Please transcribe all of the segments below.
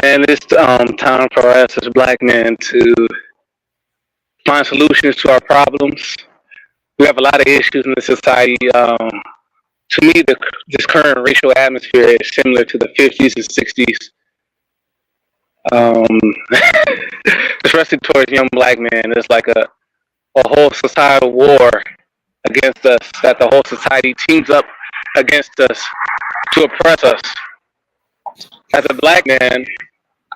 Man, it's time for us as black men to find solutions to our problems. We have a lot of issues in the society. To me, this current racial atmosphere is similar to the 50s and 60s, um, especially towards young black men. It's like a whole societal war against us, that the whole society teams up against us to oppress us. As a black man,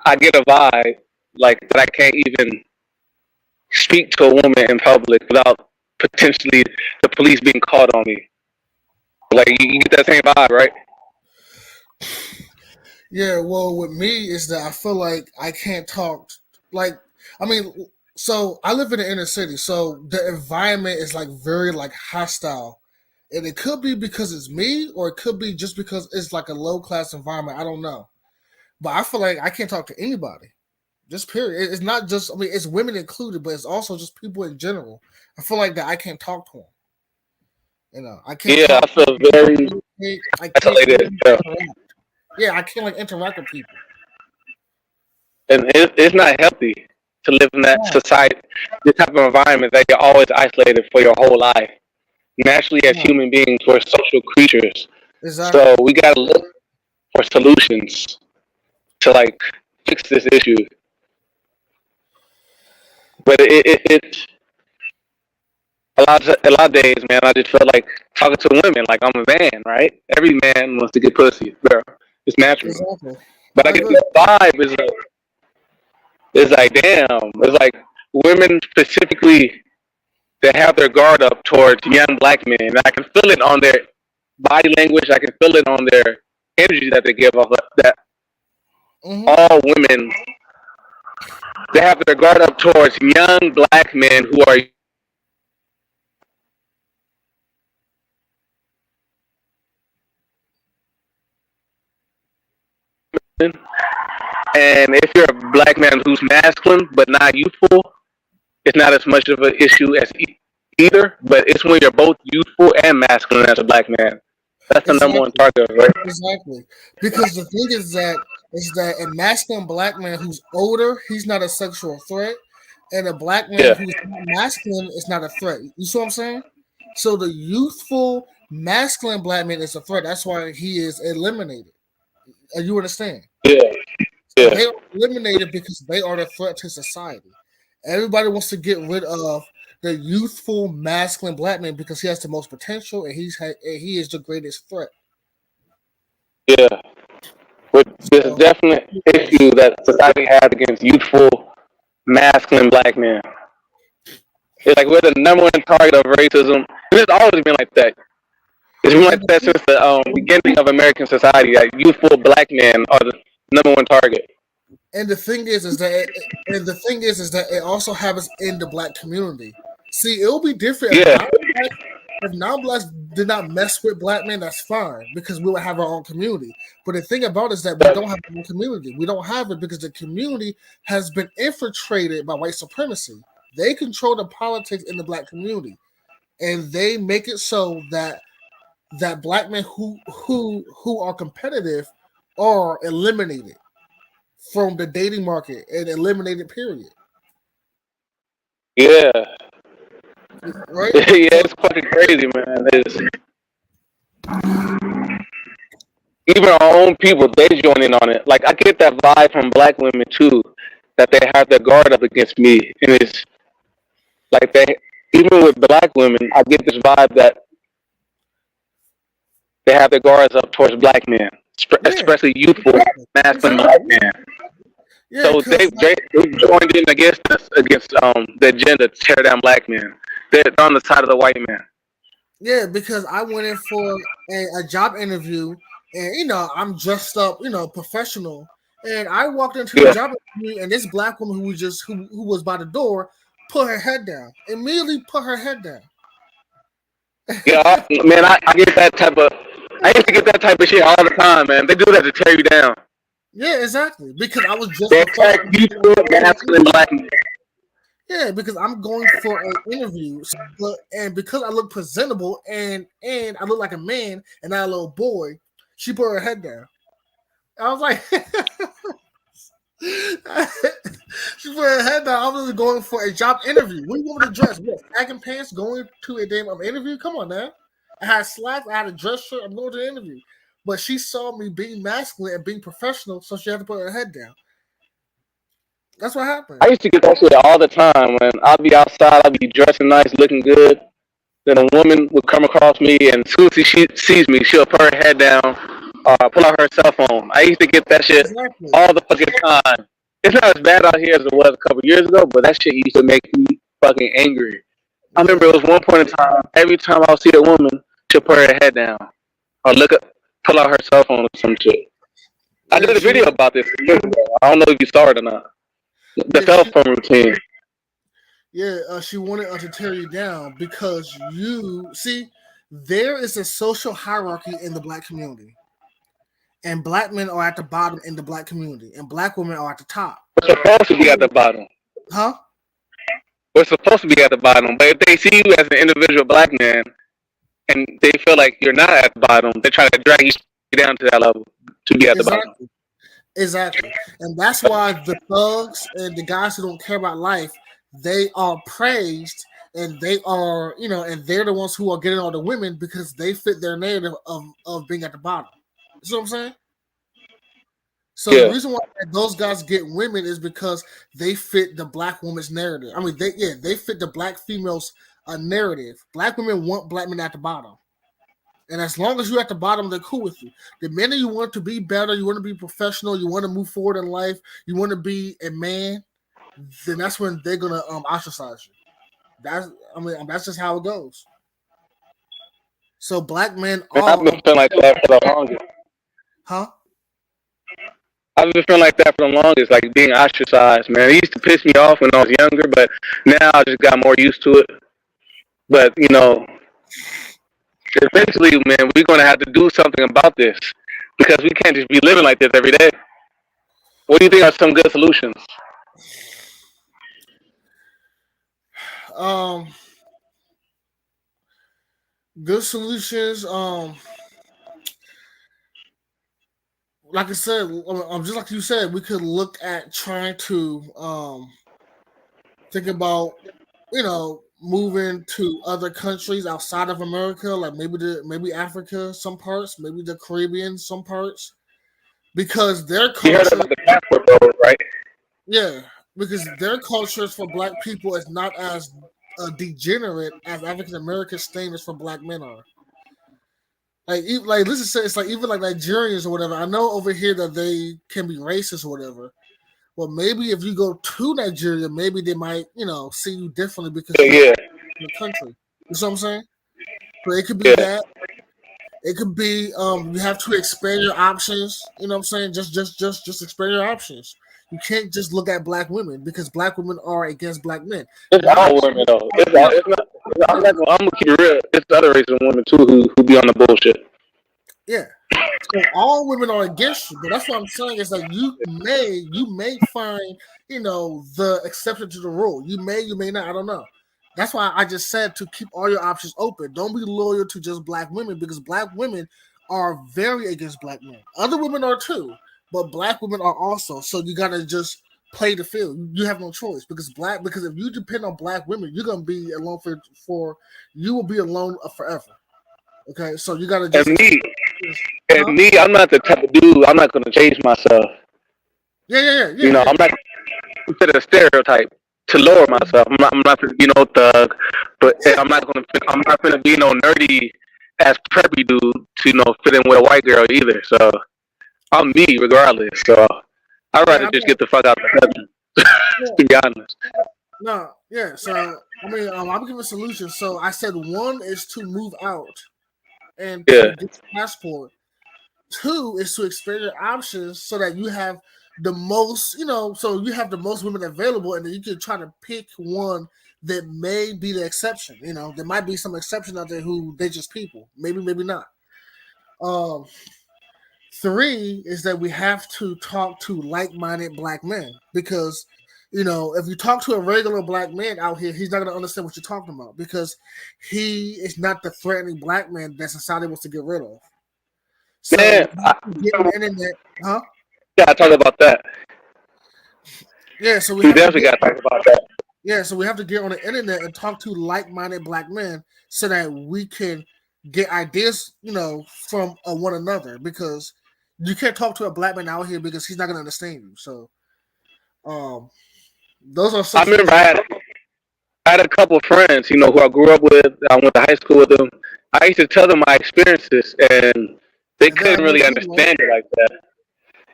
I get a vibe like that I can't even speak to a woman in public without potentially the police being called on me. Like you get that same vibe, right? Yeah, well, with me is that I feel like I can't talk. Like, I mean, so I live in the inner city, so the environment is like very like hostile, and it could be because it's me, or it could be just because it's like a low class environment. I don't know, but I feel like I can't talk to anybody. Just period. It's not just. I mean, it's women included, but it's also just people in general. I feel like that I can't talk to them. I can't Yeah, talk. I feel very I can't isolated. Yeah. interact. Yeah, I can't like interact with people. And it's not healthy to live in that Yeah, society, this type of environment that you're always isolated for your whole life. Naturally, as yeah, human beings, we're social creatures, so exactly. we gotta look for solutions to like fix this issue. But it's a lot of days, man. I just feel like talking to women like I'm a man, right? Every man wants to get pussy, bro. It's natural. Exactly. But I I get agree. this vibe is like damn. It's like women specifically that have their guard up towards young black men. And I can feel it on their body language. I can feel it on their energy that they give off. That Hmm. all women they have their guard up towards young black men who are young. And if you're a black man who's masculine but not youthful, it's not as much of an issue as either. But it's when you're both youthful and masculine as a black man. That's the number one Exactly. target, right? Exactly. Because the thing is that a masculine black man who's older, he's not a sexual threat, and a black man Yeah, who's not masculine is not a threat. You see what I'm saying? So the youthful masculine black man is a threat. That's why he is eliminated. You understand? yeah, So yeah, they are eliminated because they are the threat to society. Everybody wants to get rid of the youthful masculine black man because he has the most potential and and he is the greatest threat. yeah. With this So definite issue that society has against youthful, masculine black men. It's like we're the number one target of racism. And it's always been like that. It's been like and that since the beginning of American society. That youthful black men are the number one target. the thing is that and the thing is that it also happens in the black community. See, it'll be different Yeah, if non-blacks did not mess with black men. That's fine because we would have our own community. But the thing about it is that we don't have our own community. We don't have it because the community has been infiltrated by white supremacy. They control the politics in the black community, and they make it so that black men who are competitive are eliminated from the dating market and eliminated. Period. yeah, Right. yeah. So It's fucking crazy, man. It's, even our own people, they join in on it. Like I get that vibe from black women too, that they have their guard up against me, and it's like they, even with black women, I get this vibe that they have their guards up towards black men, yeah, especially youthful, exactly, masculine exactly. black men. Yeah, So because they joined in against us, against the agenda to tear down black men. They're on the side of the white man. because I went in for a job interview, and I'm dressed up, professional, and I walked into the Yeah, job interview, and this black woman who was by the door put her head down, immediately put her head down. yeah, man. I get that type of. I used to get that type of shit all the time, man. They do that to tear you down. Yeah, exactly. Because I was just They professional. attack youthful, masculine black men. Yeah, because I'm going for an interview, and because I look presentable and I look like a man and not a little boy, she put her head down. I was like, She put her head down. I was going for a job interview. What do you want me to dress? What, sagging pants going to a damn interview? Come on now. I had slacks. I had a dress shirt. I'm going to the interview. But she saw me being masculine and being professional, so she had to put her head down. That's what happened. I used to get that shit all the time when I'd be outside, I'd be dressing nice, looking good. Then a woman would come across me, and as soon as she sees me, she'll put her head down, pull out her cell phone. I used to get that shit Exactly. all the fucking time. It's not as bad out here as it was a couple years ago, but that shit used to make me fucking angry. I remember it was one point in time, every time I would see a woman, she'll put her head down or pull out her cell phone or some shit. I Yeah, did a she video about this years ago. I don't know if you saw it or not. The yeah, cell she phone routine. she wanted to tear you down because you see there is a social hierarchy in the black community, and black men are at the bottom in the black community, and black women are at the top. We're supposed to be at the bottom. Huh? We're supposed to be at the bottom. But if they see you as an individual black man and they feel like you're not at the bottom, they try to drag you down to that level to be at the bottom. Exactly. Exactly. And that's why the thugs and the guys who don't care about life, they are praised and they are, and they're the ones who are getting all the women because they fit their narrative of being at the bottom. You see what I'm saying? So the Yeah. reason why those guys get women is because they fit the black woman's narrative. I mean, they fit the black female's narrative. Black women want black men at the bottom. And as long as you're at the bottom, they're cool with you. The minute you want to be better, you want to be professional, you want to move forward in life, you want to be a man, then that's when they're gonna ostracize you. That's just how it goes. So black men Man, I've are, been feeling like that for the longest. huh? I've been feeling like that for the longest, like being ostracized, man. It used to piss me off when I was younger, but now I just got more used to it. But, eventually, man, we're going to have to do something about this because we can't just be living like this every day. What do you think are some good solutions? Good solutions. Like I said, just like you said, we could look at trying to think about, moving to other countries outside of America, like maybe Africa, some parts, maybe the Caribbean, some parts, because their You heard culture, about the passport bro, right? yeah, because their cultures for black people is not as degenerate as African American standards for black men are. Like listen, say it's like even like Nigerians or whatever. I know over here that they can be racist or whatever. Well, maybe if you go to Nigeria, maybe they might, see you differently because you're Yeah, in the country. You know what I'm saying? So it could be yeah. that. It could be you have to expand your options. You know what I'm saying? Just expand your options. You can't just look at black women because black women are against black men. It's all women though. It's not. I'm gonna keep it real. It's the other race of women too who be on the bullshit. Yeah. So all women are against you, but that's what I'm saying is that you may find, the exception to the rule. You may not, I don't know. That's why I just said to keep all your options open. Don't be loyal to just black women because black women are very against black men. Other women are too, but black women are also. So you gotta just play the field. You have no choice because if you depend on black women, you're gonna be alone for you will be alone forever. Okay, so you gotta just I'm not the type of dude. I'm not gonna change myself. Yeah. I'm not considered a stereotype to lower myself. I'm not gonna be no thug, but I'm not gonna be no nerdy ass preppy dude to fit in with a white girl either. So I'm me regardless. So I'd rather just get the fuck out the country. To be honest. No, yeah. So I'm giving a solution. So I said one is to move out and to get your passport. Two is to expand your options so that you have the most, so you have the most women available, and then you can try to pick one that may be the exception. There might be some exception out there who they just people. Maybe not. Three is that we have to talk to like-minded black men because, if you talk to a regular black man out here, he's not going to understand what you're talking about because he is not the threatening black man that society wants to get rid of. So, Man, get on the internet, huh? Yeah, I talk about that. Yeah, so we We have to definitely get got to talk about that. yeah, so we have to get on the internet and talk to like-minded black men so that we can get ideas, from one another. Because you can't talk to a black man out here because he's not gonna understand you. So, um, those are some I remember things. I had a couple of friends, who I grew up with. I went to high school with them. I used to tell them my experiences, and they And they have couldn't no really clue, right? understand it like that.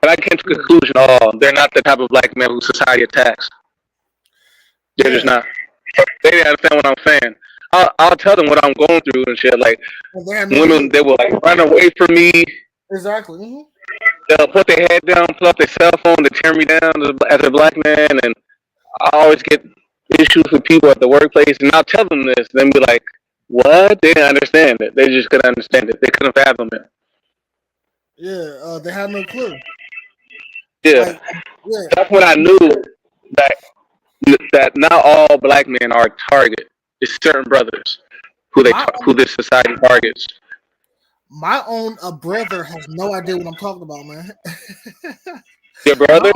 And I came to the Yeah, conclusion, oh, they're not the type of black men who society attacks. They're just yeah. not. They didn't understand what I'm saying. I'll tell them what I'm going through and shit. Like And they have no women, clue. they will like run away from me. Exactly. Hmm. They'll put their head down, pull up their cell phone to tear me down as a black man, and I always get issues with people at the workplace, and I'll tell them this, and then be like, "What?" They didn't understand it. They just couldn't understand it. They couldn't fathom it. Yeah, they have no clue. Yeah, Like, yeah, that's when I knew that that not all black men are a target. It's certain brothers my who this society targets. my own brother has no idea what I'm talking about, man. Your brother,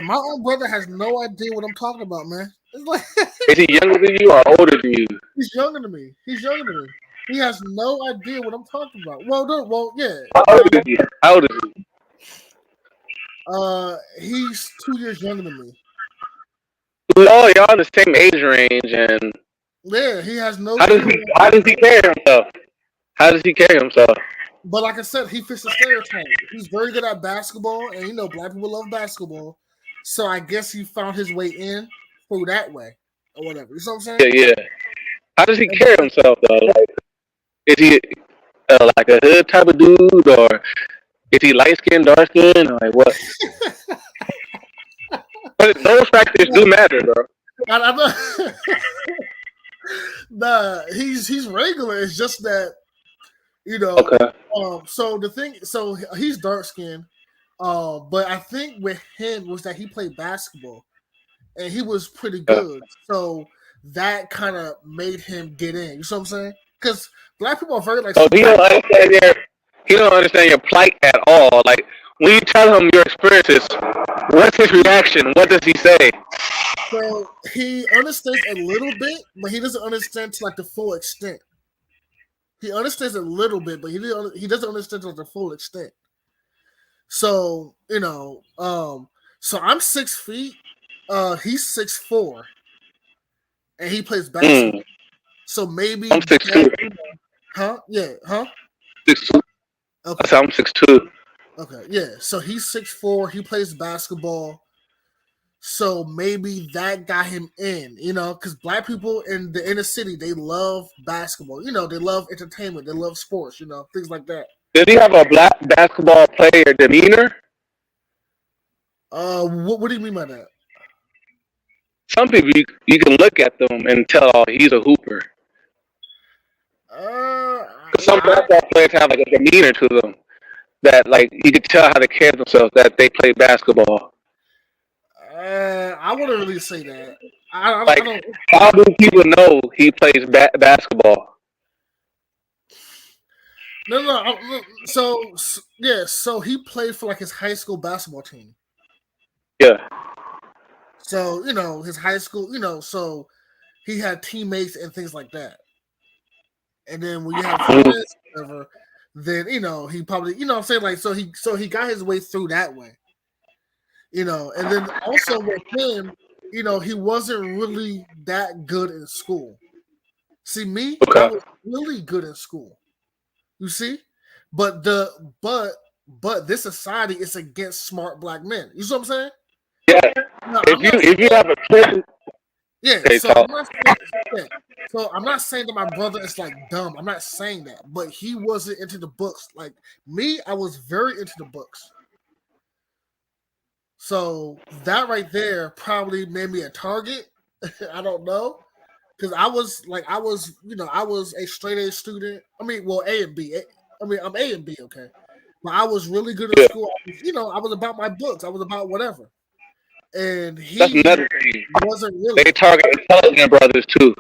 My own brother has no idea what I'm talking about, man. It's like is he younger than you or older than you? he's younger than me. He's younger than me. He has no idea what I'm talking about. Well, no, well, yeah. How old is he? How old is he? He's 2 years younger than me. Oh, y'all in the same age range, and Yeah, he has no how does clue. he how does he carry himself? How does he carry himself? But like I said, he fits the stereotype. He's very good at basketball, and black people love basketball. So I guess he found his way in through that way, or whatever. You know what I'm saying? Yeah, yeah. How does he And carry himself though? Like, is he like a hood type of dude, or is he light skinned, dark skinned, or like what? But those factors do matter, bro. I know. Nah, he's regular. It's just that Okay. So the thing, so he's dark skinned. But I think with him was that he played basketball and he was pretty good. So that kind of made him get in. You know what I'm saying? Because black people are very like. So he don't understand your plight at all. Like when you tell him your experiences, what's his reaction? What does he say? So he understands a little bit, but he doesn't understand to like the full extent. He understands a little bit, but he doesn't understand to like the full extent. So so I'm 6 feet. He's 6'4", and he plays basketball. Mm, So maybe I'm 6'2". huh? Yeah, huh? 6'2". Okay, I said I'm 6'2". okay, yeah. So he's 6'4". He plays basketball. So maybe that got him in, because black people in the inner city, they love basketball. They love entertainment. They love sports. Things like that. Does he have a black basketball player demeanor? What do you mean by that? Some people you can look at them and tell, oh, he's a hooper. Some basketball players have like a demeanor to them that like you could tell how they carry themselves that they play basketball. I wouldn't really say that. I Like, don't. how do people know he plays basketball? No. So yeah, so he played for like his high school basketball team. Yeah. So his high school, so he had teammates and things like that. And then when you have friends, whatever, then he probably, what I'm saying, like so he got his way through that way. And then also with him, he wasn't really that good in school. See me, Okay. I was really good in school. You see, but this society is against smart black men. You see what I'm saying? Yeah. No, If you have a kid, yeah. okay, So talk. I'm not saying that my brother is like dumb. I'm not saying that, but he wasn't into the books like me. I was very into the books. So that right there probably made me a target. I don't know. Because I was I was a straight A student. I mean, well, A and B. I'm A and B, okay. But I was really good at school. I was about my books. I was about whatever. And That's he another thing. wasn't really. They target intelligent brothers too.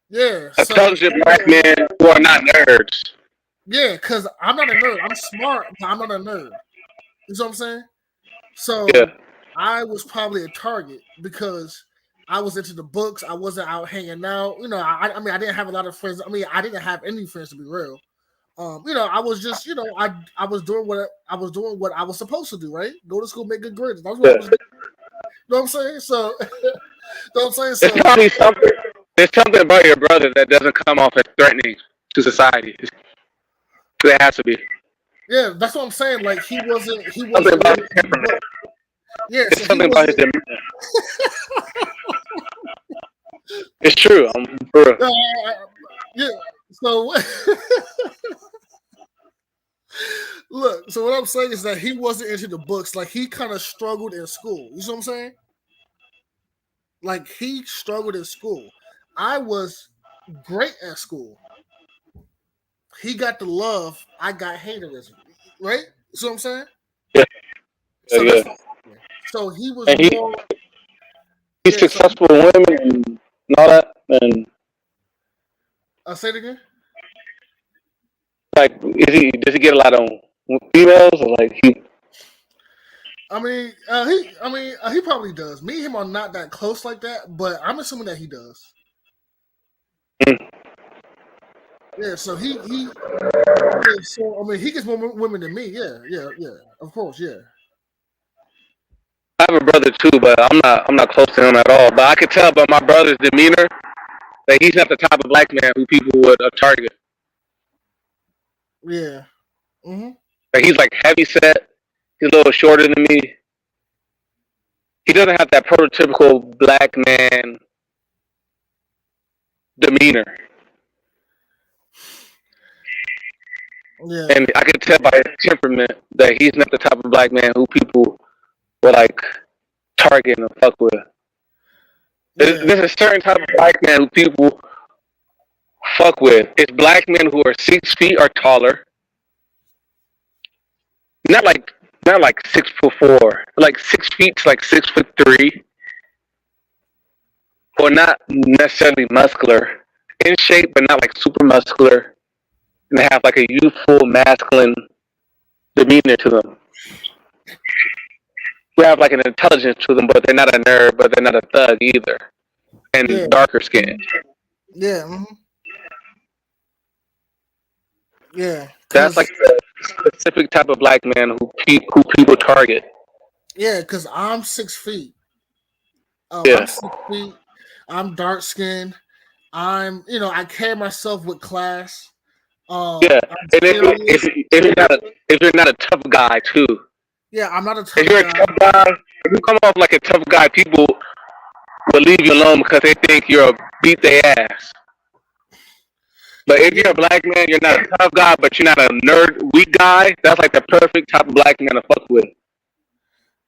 Yeah. Intelligent black men who are not nerds. Yeah, because I'm not a nerd. I'm smart, but I'm not a nerd. You know what I'm saying? So Yeah. I was probably a target because I was into the books. I wasn't out hanging out. I mean, I didn't have a lot of friends. I mean, I didn't have any friends to be real. I was just, I was doing what I was supposed to do, right? Go to school, make good grades. That's what I was doing. You know what I'm saying? So, you know what I'm saying? There's So, probably something. There's something about your brother that doesn't come off as threatening to society. There has to be yeah, that's what I'm saying. Like he something wasn't about really his into the book. temperament. Yeah, It's so he something about his wasn't. demeanor. It's true. I'm for real. Yeah. So look, so what I'm saying is that he wasn't into the books. Like he kind of struggled in school. You see what I'm saying? Like he struggled in school. I was great at school. He got the love. I got haterism. Right? See what I'm saying? Yeah, So yeah. that's so he was And more. he's Yeah. So successful with women and all that. And I'll say it again. like, does he get a lot of females or like he? He probably does. Me and him are not that close like that, but I'm assuming that he does. Mm. Yeah, so yeah, so I mean, he gets more women than me. Yeah, of course, yeah. I have a brother too, but I'm not close to him at all. But I could tell by my brother's demeanor that he's not the type of black man who people would target. Yeah. Mm-hmm. Like he's like heavy set. He's a little shorter than me. He doesn't have that prototypical black man demeanor. Yeah. And I could tell by his temperament that he's not the type of black man who people would like target and fuck with. Yeah. There's a certain type of black man who people fuck with. It's black men who are 6 feet or taller. Not like 6'4", like 6 feet to like 6'3", or not necessarily muscular, in shape but not like super muscular, and they have like a youthful, masculine demeanor to them. Who have like an intelligence to them, but they're not a nerd, but they're not a thug either, and Yeah. darker skin. Yeah. Mm-hmm. Yeah. That's like the specific type of black man who people target. Yeah, because I'm 6 feet. Yeah. I'm 6 feet. I'm dark skinned. I carry myself with class. Yeah, I'm and serious. if you're not a tough guy too, Yeah, I'm not a tough if you're a guy. tough guy, if you come off like a tough guy, people will leave you alone because they think you're a beat their ass. But if you're a black man, you're not a tough guy, but you're not a nerd, weak guy. That's like the perfect type of black man to fuck with.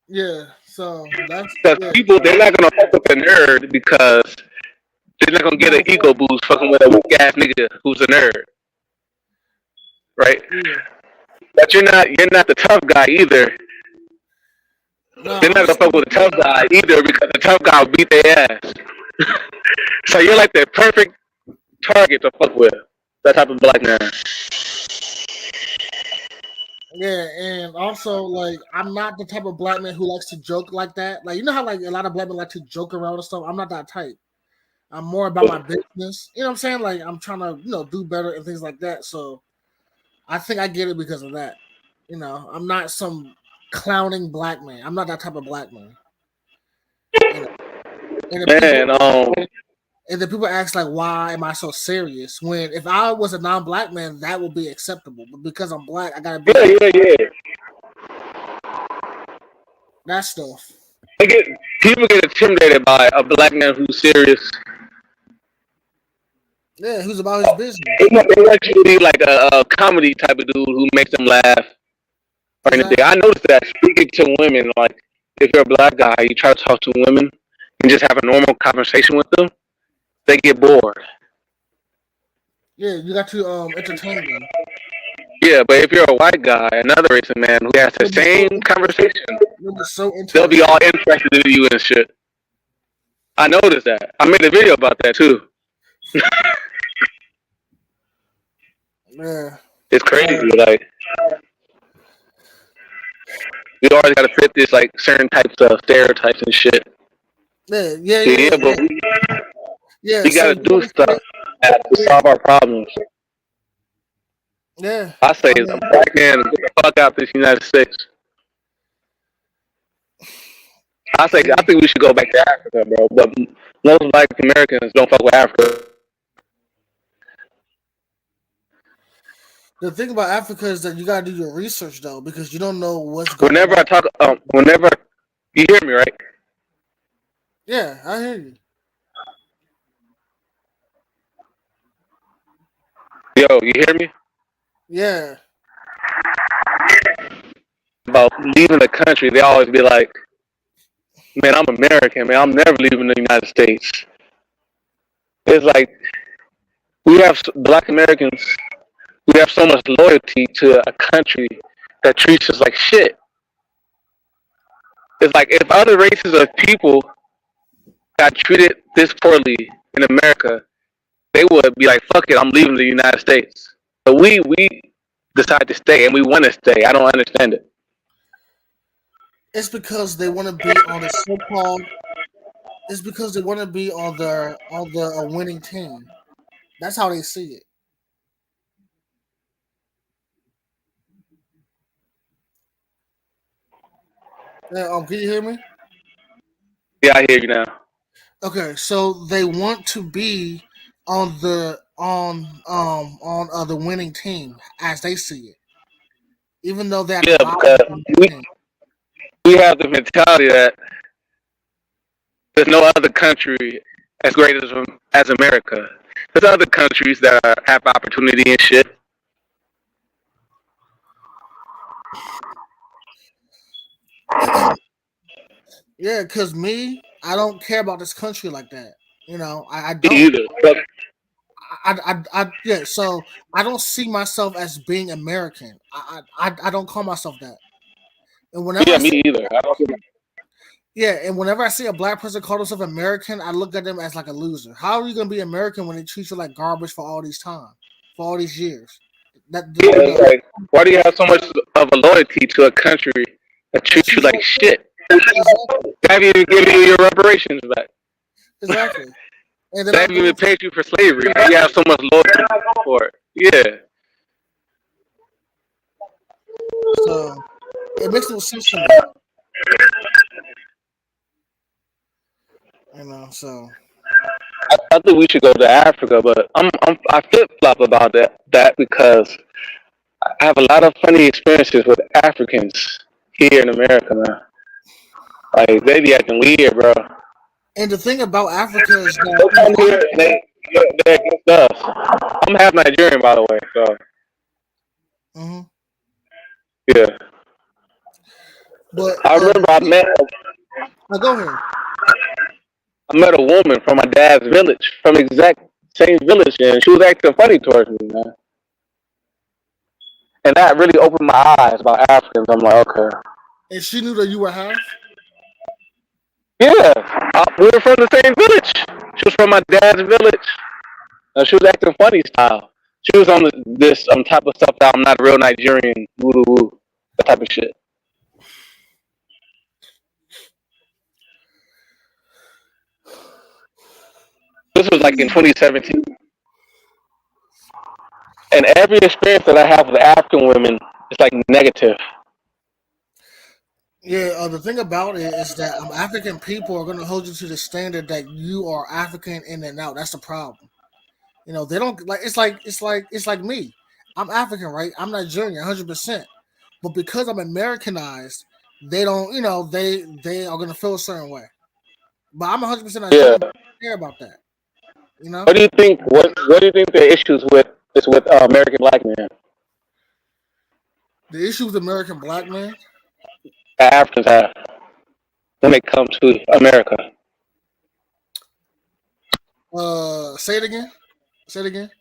Yeah, so that's Because people, they're not gonna fuck with a nerd because they're not gonna get an ego boost fucking with a weak ass nigga who's a nerd, right? Yeah. But you're not the tough guy either. No, They're not gonna fuck with a tough guy either because the tough guy will beat their ass. So you're like the perfect target to fuck with. That type of black man. Yeah, and also like I'm not the type of black man who likes to joke like that. Like you know how like a lot of black men like to joke around and stuff. I'm not that type. I'm more about my business. You know what I'm saying? Like I'm trying to do better and things like that. So I think I get it because of that. I'm not some clowning black man. I'm not that type of black man. And then people ask like, why am I so serious? When if I was a non-black man, that would be acceptable. But because I'm black, I gotta be Yeah. that stuff. People get intimidated by a black man who's serious. Yeah, who's about his business. They want you to be like a comedy type of dude who makes them laugh or anything. I noticed that speaking to women, like if you're a black guy, you try to talk to women and just have a normal conversation with them, they get bored. Yeah, you got to entertain them. Yeah, but if you're a white guy, another racist man who has the same conversation, they'll be all interested in you and shit. I noticed that. I made a video about that too. Yeah. It's crazy. Like, we always gotta fit this like certain types of stereotypes and shit. Yeah, but Yeah, we so gotta you do understand? stuff to solve our problems. Yeah, I say, I a mean, black man, get the fuck out this United States. yeah. I think we should go back to Africa, bro. But most black Americans don't fuck with Africa. The thing about Africa is that you gotta do your research though, because you don't know what's going Whenever I on. talk, whenever you hear me, right? Yeah, I hear you. Yo, you hear me? Yeah, About leaving the country, they always be like, "Man, I'm American, man. I'm never leaving the United States." It's like we have black Americans. We have so much loyalty to a country that treats us like shit. It's like if other races of people got treated this poorly in America, they would be like, "Fuck it, I'm leaving the United States." But we decide to stay, and we want to stay. I don't understand it. it's because they want to be on the so-called. It's because they want to be on the winning team. That's how they see it. Yeah, can you hear me? Yeah, I hear you now. Okay, so they want to be on the winning team as they see it, even though they're at the Yeah, bottom because of the we team. we have the mentality that there's no other country as great as America. There's other countries that have opportunity and shit. Yeah, because me, I don't care about this country like that. I Me don't. either. But Yeah. So I don't see myself as being American. I don't call myself that. And whenever I yeah, me see, either. I don't. yeah, and whenever I see a black person call themselves American, I look at them as like a loser. How are you gonna be American when they treat you like garbage for all these time, for all these years? Yeah, it's like, why do you have so much of a loyalty to a country that that treats you treats you like like shit. shit? Exactly, They haven't even given you your reparations back. exactly. And they're They not haven't even going to. paid you for slavery. You have so much loyalty for it. Yeah. So it makes no sense to me. So I think we should go to Africa, but I flip flop about that because I have a lot of funny experiences with Africans here in America, man. Like they be acting weird, bro. and the thing about Africa is that They come here and they against us. I'm half Nigerian, by the way, so Mhm. yeah. But I remember go ahead. I met a woman from my dad's village, from the exact same village, and she was acting funny towards me, man. And that really opened my eyes about Africans. I'm like, okay, And she knew that you were half. yeah, we were from the same village. She was from my dad's village. She was acting funny style. She was on this type of stuff that I'm not a real Nigerian, woo woo, that type of shit. This was like in 2017, and every experience that I have with African women is like negative. Yeah, the thing about it is that African people are going to hold you to the standard that you are African in and out. That's the problem. They don't like. It's like me. I'm African, right? I'm Nigerian, 100%. But because I'm Americanized, they don't. They are going to feel a certain way. But I'm 100% Yeah. Nigerian. But I don't care about that. What do you think? What do you think the issues with is with American black men? The issue with American black men. That Africans have when they come to America. Say it again. Say it again.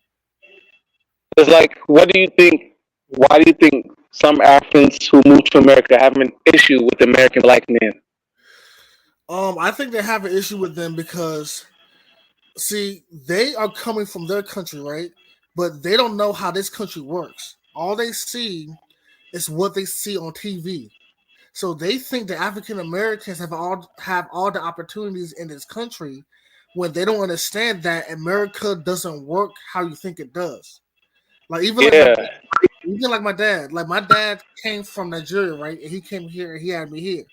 It's like, what do you think? Why do you think some Africans who move to America have an issue with American black men? I think they have an issue with them because see, they are coming from their country, right? But they don't know how this country works. All they see is what they see on TV. So they think that African Americans have all the opportunities in this country when they don't understand that America doesn't work how you think it does. Like Yeah, even like my dad. Like my dad came from Nigeria, right? And he came here and he had me here.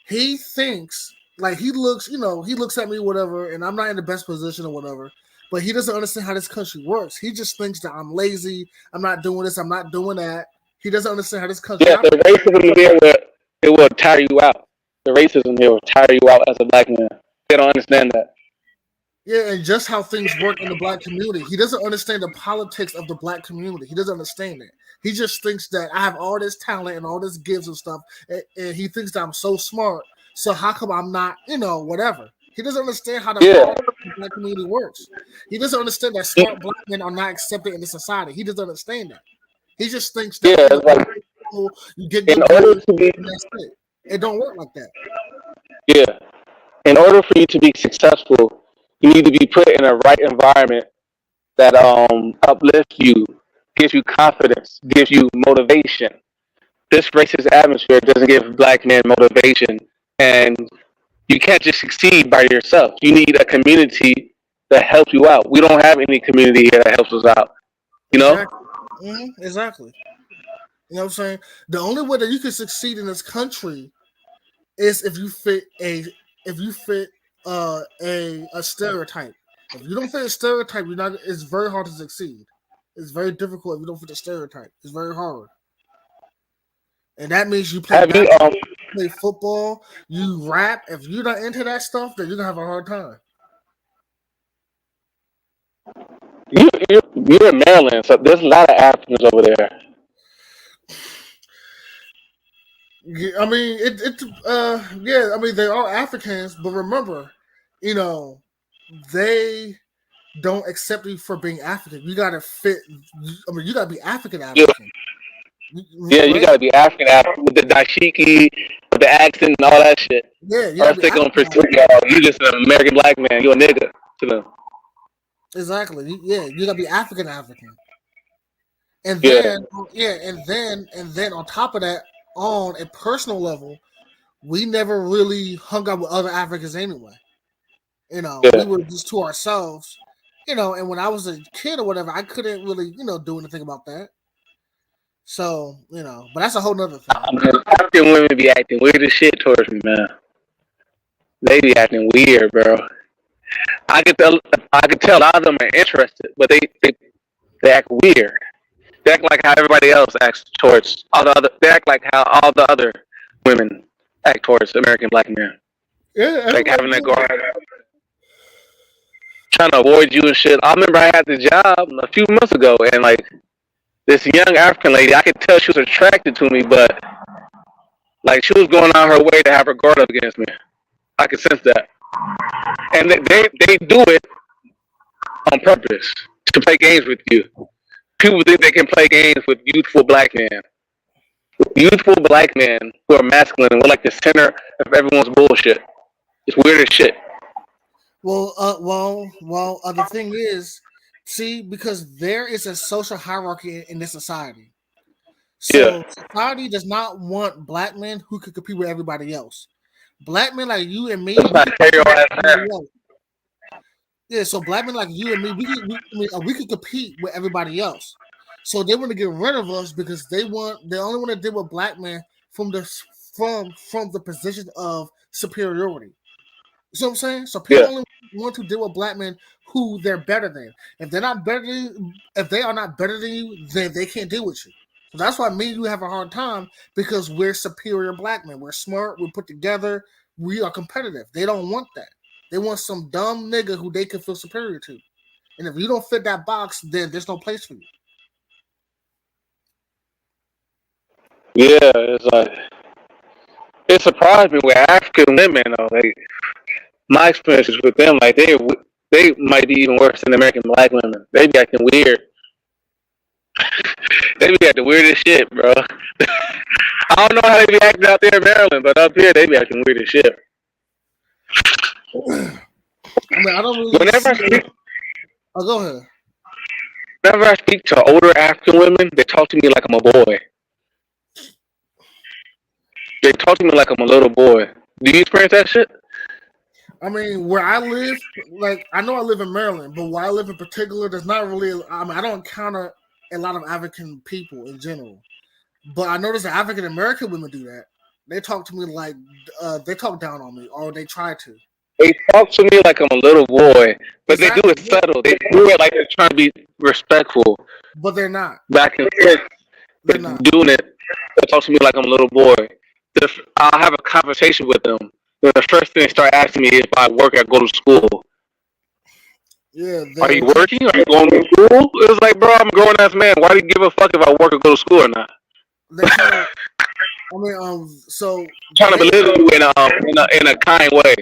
He thinks like he looks at me whatever, and I'm not in the best position or whatever. But he doesn't understand how this country works. He just thinks that I'm lazy. I'm not doing this. I'm not doing that. He doesn't understand how this country yeah. The operates. racism here will tire you out. The racism here will tire you out as a black man. They don't understand that. Yeah, and just how things work in the black community. He doesn't understand the politics of the black community. He doesn't understand that. He just thinks that I have all this talent and all this gifts and stuff, and he thinks that I'm so smart. So how come I'm not, whatever? He doesn't understand how the Yeah, politics of the black community works. He doesn't understand that smart black men are not accepted in the society. He doesn't understand that. He just thinks that, yeah. It's like you get in good order grades to be, and that's it. It don't work like that. yeah, in order for you to be successful, you need to be put in a right environment that uplifts you, gives you confidence, gives you motivation. This racist atmosphere doesn't give black men motivation, and you can't just succeed by yourself. You need a community that helps you out. We don't have any community here that helps us out. You know? Exactly. Exactly. You know what I'm saying? The only way that you can succeed in this country is if you fit a stereotype. If you don't fit a stereotype, you're not. It's very hard to succeed. It's very difficult if you don't fit a stereotype. It's very hard, and that means you play Have you basketball, you play football, you rap. If you're not into that stuff, then you're gonna have a hard time. you're in Maryland, so there's a lot of Africans over there. Yeah, I mean, yeah. I mean, they are Africans, but remember, you know, they don't accept you for being African. You gotta fit. I mean, you gotta be African Yeah, African, yeah, you right? gotta be African with the dashiki, with the accent and all that shit. Yeah, you Or gotta if be they gonna African pursue African. y'all, you just an American black man. You a nigga to them. Exactly. Yeah, you gotta be African African, and Yeah, then and then on top of that, on a personal level, we never really hung out with other Africans anyway. We yeah. were just to ourselves. And when I was a kid or whatever, I couldn't really do anything about that. So, but that's a whole nother thing. Man, African women be acting weird as shit towards me, man. They be acting weird, bro. I could tell. I could tell a lot of them are interested, but they act weird. They act like how everybody else acts towards all the other. They act like how all the other women act towards American black men. Yeah, Like everybody having that does. guard, trying to avoid you and shit. I remember I had the job a few months ago, and like this young African lady, I could tell she was attracted to me, but like she was going out her way to have her guard up against me. I could sense that, and they do it on purpose to play games with you. People think they can play games with youthful black men. Youthful black men who are masculine and we're like the center of everyone's bullshit. It's weird as shit. The thing is, see, because there is a social hierarchy in this society. Yeah. So society does not want black men who could compete with everybody else. Black men like you and me, Let's we not can carry compete your with ass everybody there. else. Yeah, so black men like you and me, we could compete with everybody else. So they want to get rid of us because they only want to deal with black men from the position of superiority. You see what I'm saying? So people Yeah. only want to deal with black men who they're better than. If they are not better than you, then they can't deal with you. So that's why me and you have a hard time because we're superior black men. We're smart. We're put together. We are competitive. They don't want that. They want some dumb nigga who they can feel superior to. And if you don't fit that box, then there's no place for you. Yeah, it's like it surprised me with African women though. Like my experiences with them, like they might be even worse than American black women. They be acting weird. They be acting weird as shit, bro. I don't know how they be acting out there in Maryland, but up here they be acting weird as shit. I mean, I don't really Whenever I see it. speak, Oh, go ahead. whenever I speak to older African women, they talk to me like I'm a boy. They talk to me like I'm a little boy. Do you experience that shit? I mean, where I live, like I know I live in Maryland, but where I live in particular, there's not really. I mean, I don't encounter a lot of African people in general, but I notice that African American women do that. They talk to me like they talk down on me, or they try to. They talk to me like I'm a little boy, but they do Exactly, it subtle. They do it like they're trying to be respectful. but they're not. Back and forth, They're they're not. doing it. They talk to me like I'm a little boy. I'll have a conversation with them. The first thing they start asking me is if I work or go to school. Yeah, Are you they're working? Are you going to school? It was like, bro, I'm a grown ass man. Why do you give a fuck if I work or go to school or not? they're trying to. I mean, so Trying to they belittle you in a kind way.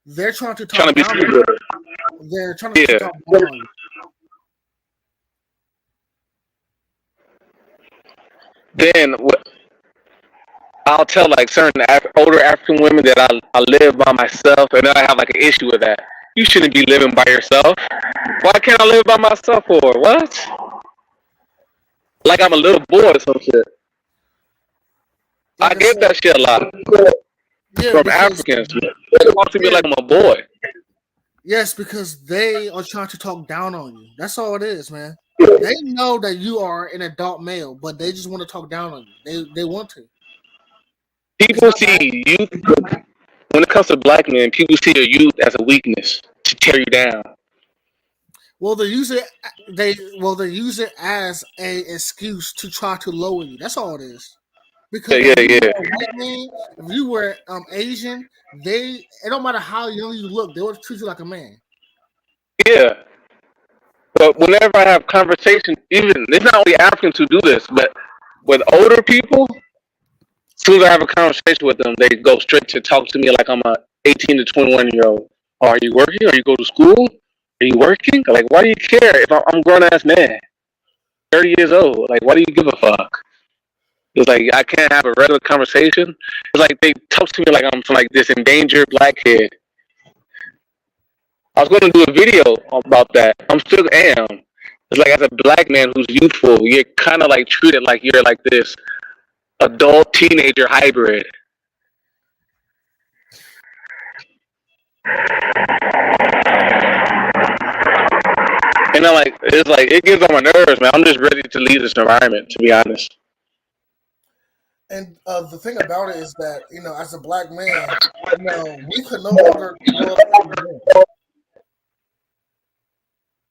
they're trying to Trying to talk be down on stupid. you. They're trying to Yeah. talk down on you. Then I'll tell like certain older African women that I live by myself, and then I have like an issue with that. You shouldn't be living by yourself. Why can't I live by myself for? What? Like I'm a little boy or some shit. I Like I get said, that shit a lot yeah, from because Africans. They talk to me yeah, like I'm a boy. yes, because they are trying to talk down on you. That's all it is, man. They know that you are an adult male, but they just want to talk down on you. They want to. It's People not bad. see youth when it comes to black men. People see your youth as a weakness to tear you down. Well, they use it. They use it as a excuse to try to lower you. That's all it is. Yeah, Because yeah, if you yeah, were a white man, if you were Asian, it don't matter how young you look, they would treat you like a man. yeah. But whenever I have conversations, even it's not only Africans who do this, but with older people, as soon as I have a conversation with them, they go straight to talk to me like I'm a 18 to 21-year-old. Oh, are you working? Are you go to school? Are you working? Like, why do you care if I'm a grown ass man, 30 years old? Like, why do you give a fuck? It's like I can't have a regular conversation. It's like they talk to me like I'm from like this endangered black kid. I was going to do a video about that. I'm still am. It's like as a black man who's youthful, you're kind of like treated like you're like this adult teenager hybrid. And I'm like, it's like it gets on my nerves, man. I'm just ready to leave this environment, to be honest. And the thing about it is that as a black man, we could no longer grow up as men.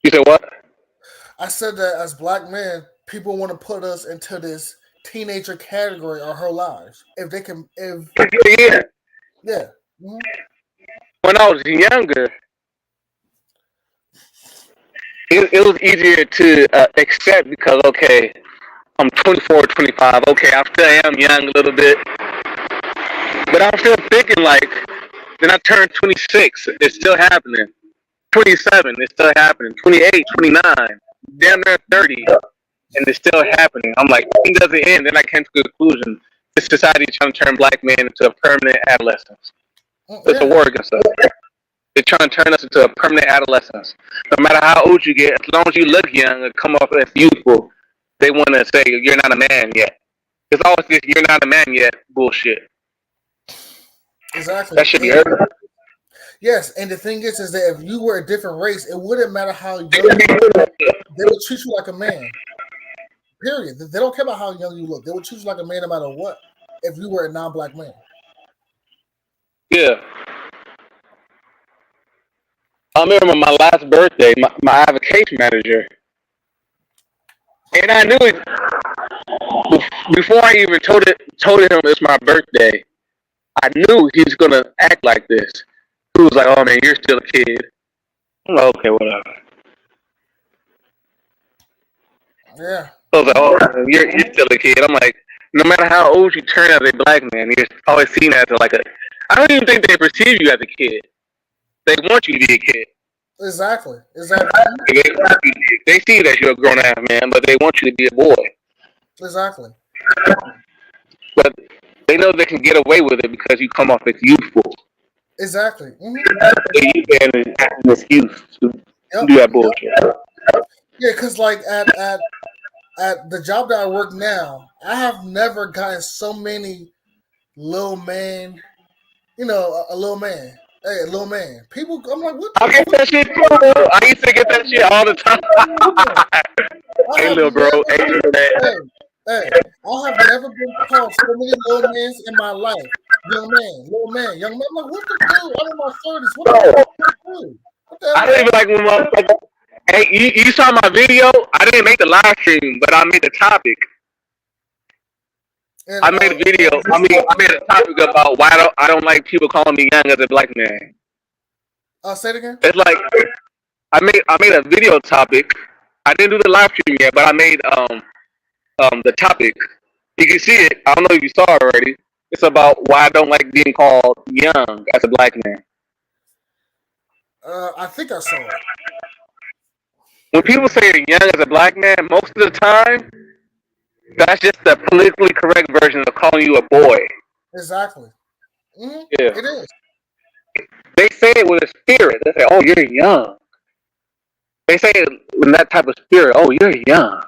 You said what? I said that as black men, people want to put us into this teenager category our whole lives. If they can, if Yeah. yeah, mhm. When I was younger, it was easier to accept because okay, I'm 24, 25. Okay, I still am young a little bit, but I'm still thinking like. Then I turned 26. It's still happening. 27. It's still happening. 28, 29. Damn near 30. And it's still happening. I'm like, when does it end? Then I came to the conclusion. This society is trying to turn black men into a permanent adolescence. It's a Yeah, war against us. They're trying to turn us into a permanent adolescence. No matter how old you get, as long as you look young and come off as youthful, they want to say you're not a man yet. It's always this "you're not a man yet" bullshit. exactly. That should be over. Yes, and the thing is that if you were a different race, it wouldn't matter how young you look. They would treat you like a man. Period. They don't care about how young you look. They would treat you like a man no matter what. If you were a non-black man. Yeah. I remember my last birthday, I have a case manager. And I knew it before I even told him it's my birthday. I knew he was gonna act like this. He was like, "Oh man, you're still a kid." I'm like, "Okay, whatever." Yeah. I was like, "Oh, you're still a kid." I'm like, no matter how old you turn as a black man, you're always seen as like a. I don't even think they perceive you as a kid. They want you to be a kid. Exactly. Exactly. They see that you're a grown ass man, but they want you to be a boy. Exactly. But they know they can get away with it because you come off as youthful. Exactly. They use that as an excuse to Yep. do that bullshit. Yeah, because like at the job that I work now, I have never gotten so many little man, a little man. Hey, a little man. People, I'm like, what I the get that shit too, bro. I used to get that shit all the time. fuck? I Hey, have little bro. never Hey, been, little man. hey, hey, I have never been called so many little mans in my life. Young man, little man, young man. I'm like, what the dude? I'm in my 30s. What the Bro, fuck do I do? What the hell I do don't I even like when like, hey, you saw my video. I didn't make the live stream, but I made the topic. do? And I made a video. this I topic, made a topic about why I don't like people calling me young as a black man. say it again. It's like I made a video topic. I didn't do the live stream yet, but I made the topic. You can see it. I don't know if you saw it already. It's about why I don't like being called young as a black man. I think I saw it. When people say you're young as a black man, most of the time that's just the politically correct version of calling you a boy. Exactly. Yeah. It is. They say it with a spirit. They say, "Oh, you're young." They say it in that type of spirit. "Oh, you're young."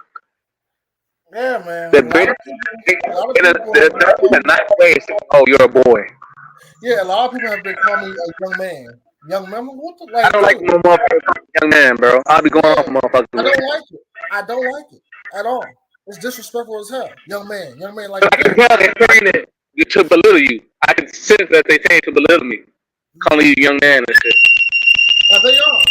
Yeah, man. They A lot bring of people, a lot of people have been in a calling, nice way. Say, "Oh, you're a boy." yeah, a lot of people have been calling me a young man. Young man, I'm like, what the, I like, don't like dude? when motherfuckers call me young man, bro. I'll be going Yeah, off I motherfuckers. don't like it. I don't like it at all. It's disrespectful as hell. Young man, like, But I can dude, tell they're saying it to belittle you. I can sense that they say it to belittle me, calling you young man and shit. they are.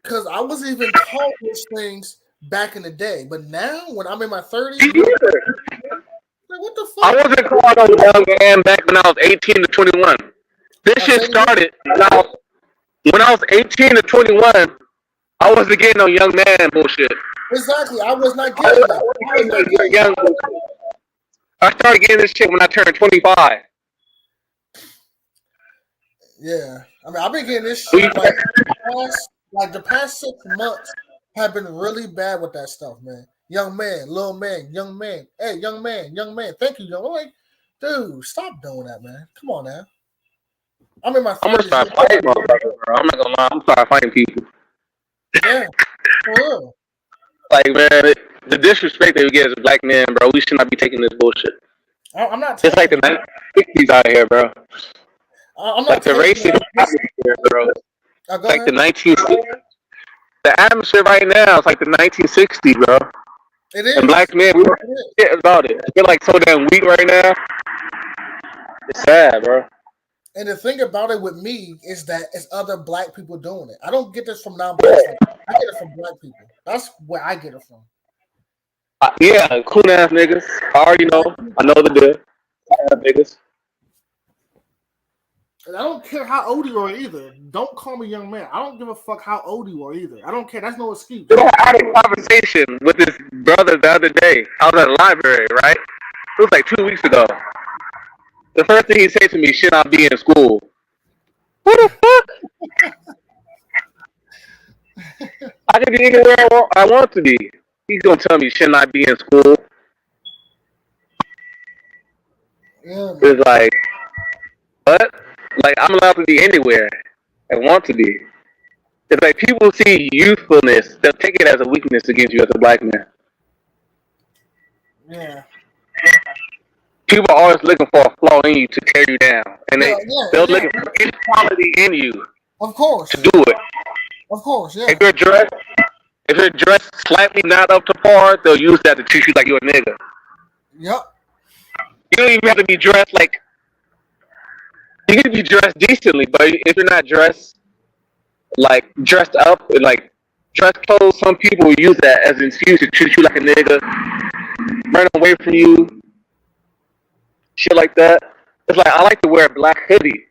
Because I wasn't even called those things back in the day. But now, when I'm in my 30s, Me neither. like, what the I fuck? wasn't called a young man back when I was 18 to 21. This I shit said it again. started when I was 18 to 21. I wasn't getting no young man bullshit. Exactly. I was not I getting that. I was wasn't not getting no getting that. young bullshit. I started getting this shit when I turned 25. Yeah. I mean, I've been getting this We, shit the past 6 months have been really bad with that stuff, man. Young man, little man, young man. Hey, young man, young man. Thank you, young. I'm like, dude, stop doing that, man. Come on now. I'm in my I'm gonna 30s. start fighting motherfuckers, bro. I'm not gonna lie. I'm gonna start fighting people. Yeah, for real. Like, man, the disrespect that we get as a black man, bro, we should not be taking this bullshit. I'm not It's like taking the it. 1960s out here, bro. I'm not Like the taking racist it. atmosphere, bro. Go Like the ahead. 1960s. The atmosphere right now is like the 1960s, bro. It And is. black men, we don't It is. shit about it. I feel like so damn weak right now. It's sad, bro. And the thing about it with me is that it's other black people doing it. I don't get this from non-blacks. Yeah, I get it from black people. That's where I get it from. yeah, cool ass niggas. I already know. Black I people. know the deal. Niggas. And I don't care how old you are either. Don't call me young man. I don't give a fuck how old you are either. I don't care. That's no excuse. I had a conversation with this brother the other day. I was at the library, right? It was like 2 weeks ago. The first thing he said to me, should I be in school? What the fuck? I could be anywhere I want to be. He's gonna tell me shouldn't I be in school? Yeah, man. It's like, what? Like I'm allowed to be anywhere I want to be. It's like people see youthfulness, they'll take it as a weakness against you as a black man. Yeah. People are always looking for a flaw in you to tear you down, and Yeah, they're yeah. looking for inequality in you Of course. to do it. Of course, If yeah. you're dressed slightly not up to par, they'll use that to treat you like you're a nigga. Yep. You don't even have to be dressed like you can be dressed decently, but if you're not dressed like dressed up and like dress clothes, some people will use that as an excuse to treat you like a nigga, run away from you, shit like that. It's like I like to wear a black hoodie,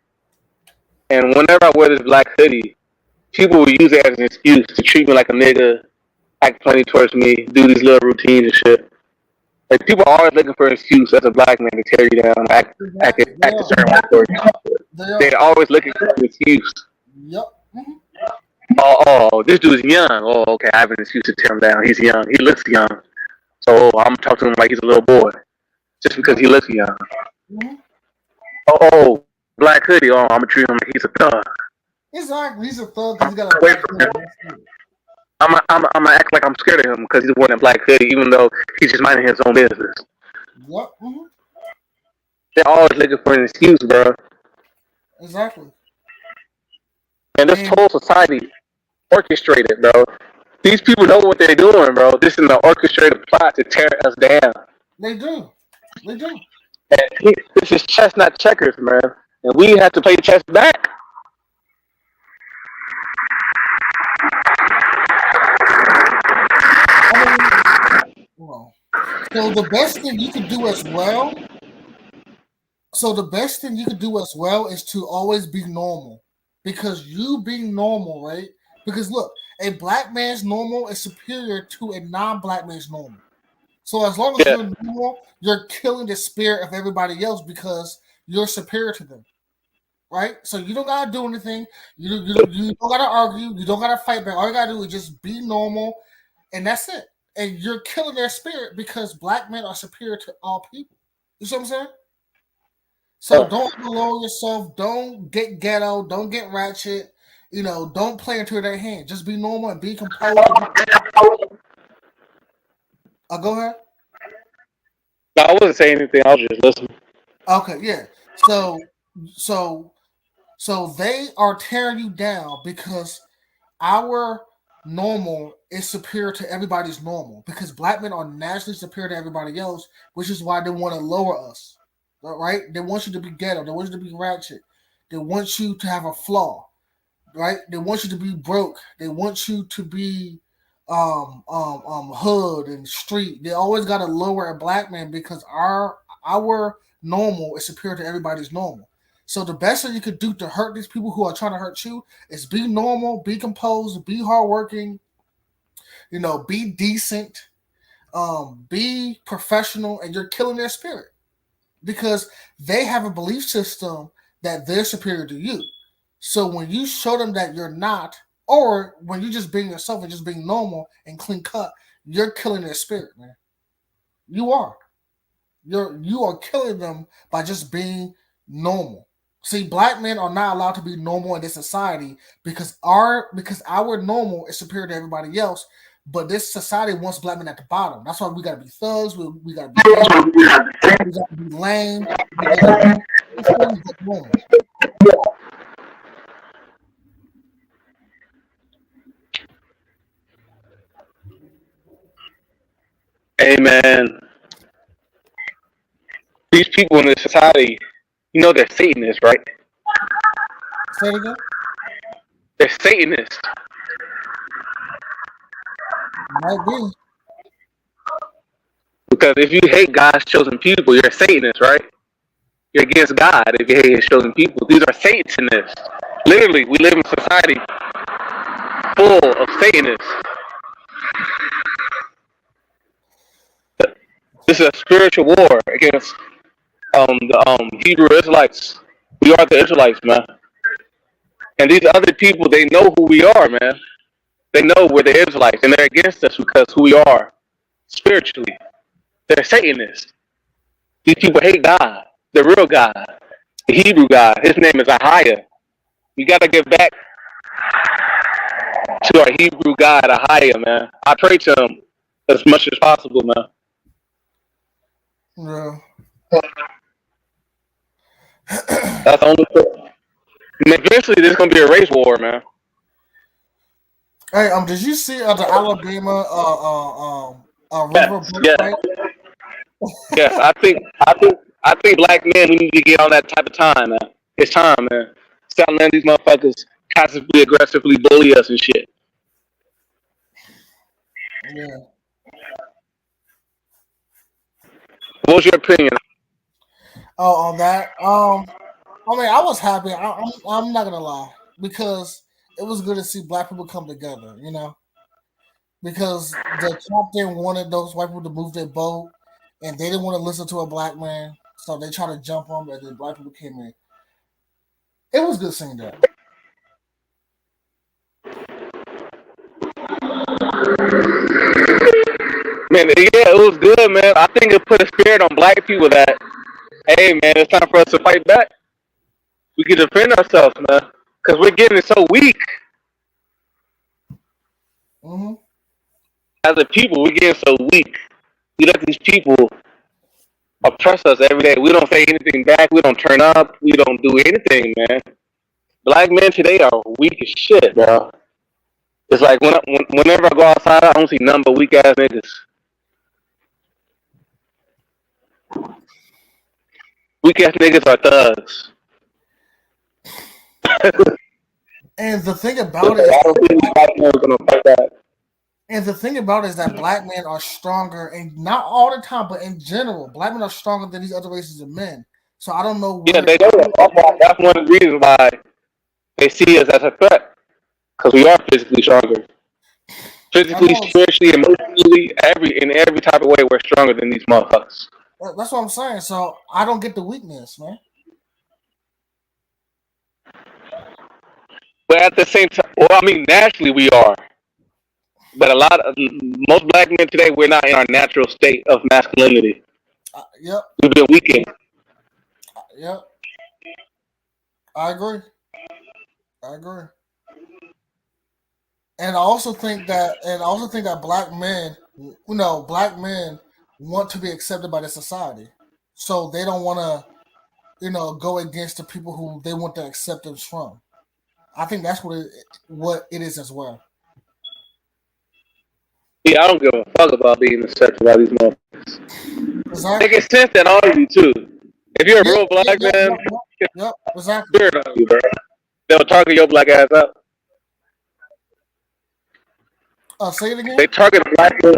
and whenever I wear this black hoodie, people will use it as an excuse to treat me like a nigga, act funny towards me, do these little routines and shit. Like people are always looking for an excuse as a black man to tear you down, Exactly. They act a are. certain way towards you. They are. They're always looking for an excuse. Yep. Mhm. Oh, this dude's young. Oh, okay, I have an excuse to tear him down. He's young. He looks young. So I'm talking to him like he's a little boy, just because Yep. he looks young. Mhm. Oh, black hoodie. Oh, I'm gonna treat him like he's a thug. Exactly. He's a thug because he got a Away black from hoodie. him. That's it. I'm gonna act like I'm scared of him because he's wearing a black hoodie, even though he's just minding his own business. Yep. Mm-hmm. They're always looking for an excuse, bro. Exactly. And this And whole society orchestrated, bro. These people know what they're doing, bro. This is an orchestrated plot to tear us down. they do. They do. And this is chess, not checkers, man. And we have to play chess back. I mean, well, so the best thing you can do as well. So the best thing you can do as well is to always be normal, because you being normal, right? Because look, a black man's normal is superior to a non-black man's normal. So as long as Yeah. you're normal, you're killing the spirit of everybody else because you're superior to them, right? So you don't gotta do anything. You don't gotta argue. You don't gotta fight back. All you gotta do is just be normal, and that's it. And you're killing their spirit because black men are superior to all people. You see what I'm saying? So don't lower yourself. Don't get ghetto. Don't get ratchet. Don't play into their hand. Just be normal and be composed. Go ahead. No, I wasn't saying anything. I was just listening. Okay, yeah. So so they are tearing you down because our normal is superior to everybody's normal, because black men are naturally superior to everybody else, which is why they want to lower us. Right? They want you to be ghetto. They want you to be ratchet. They want you to have a flaw. Right? They want you to be broke. They want you to be hood and street. They always got to lower a black man because our normal is superior to everybody's normal. So the best thing you could do to hurt these people who are trying to hurt you is be normal, be composed, be hardworking, be decent, be professional, and you're killing their spirit because they have a belief system that they're superior to you. So when you show them that you're not, or when you just being yourself and just being normal and clean cut, you're killing their spirit, man. You are. You are killing them by just being normal. See, black men are not allowed to be normal in this society because our normal is superior to everybody else. But this society wants black men at the bottom. That's why we gotta be thugs. We gotta be we gotta be lame. We gotta be normal. Hey, man. These people in this society, they're Satanists, right? Say it again. They're Satanists. Might be. Because if you hate God's chosen people, you're a Satanist, right? You're against God if you hate His chosen people. These are Satanists. Literally, we live in a society full of Satanists. This is a spiritual war against the Hebrew Israelites. We are the Israelites, man. And these other people, they know who we are, man. They know we're the Israelites, and they're against us because who we are spiritually. They're Satanists. These people hate God, the real God, the Hebrew God. His name is Ahiah. We got to get back to our Hebrew God, Ahiah, man. I pray to him as much as possible, man. Yeah. That's the only thing. And eventually, there's going to be a race war, man. Hey, did you see the Alabama river Yes. fight? Yes, I think black men, we need to get on that type of time, man. It's time, man. Stop letting these motherfuckers passively aggressively bully us and shit. Yeah. What's your opinion? Oh, on that. I was happy. I'm not gonna lie, because it was good to see black people come together. Because the captain wanted those white people to move their boat, and they didn't want to listen to a black man, so they tried to jump them, and then black people came in. It was good seeing that. Man, yeah, it was good, man. I think it put a spirit on black people that, hey, man, it's time for us to fight back. We can defend ourselves, man, because we're getting so weak. Mm-hmm. As a people, we're getting so weak. We let these people oppress us every day. We don't say anything back. We don't turn up. We don't do anything, man. Black men today are weak as shit, bro. It's like whenever I go outside, I don't see nothing but weak ass niggas. Weak ass niggas are thugs. And the thing about it is, I don't think these black men are gonna fight that. and the thing about it is that black men are stronger, and not all the time, but in general, black men are stronger than these other races of men. So I don't know Yeah, where. they know that. That's one of the reasons why they see us as a threat. Because we are physically stronger. I Physically, know spiritually, emotionally, in every type of way, we're stronger than these motherfuckers. that's what I'm saying. So I don't get the weakness, man. But at the same time, well, I mean, naturally we are. But most black men today, we're not in our natural state of masculinity. Yep, We've been weakened. yep. I agree. I agree. And I also think that black men want to be accepted by the society, so they don't want to, go against the people who they want the acceptance from. I think that's what it is as well. Yeah, I don't give a fuck about being accepted by these motherfuckers. They Exactly. get sense that on you too. If you're a Yeah, real yeah, black yeah, man, yeah, yeah. Yep, exactly. spirit on you, bro. They'll target your black ass up. Say it again. They target black men.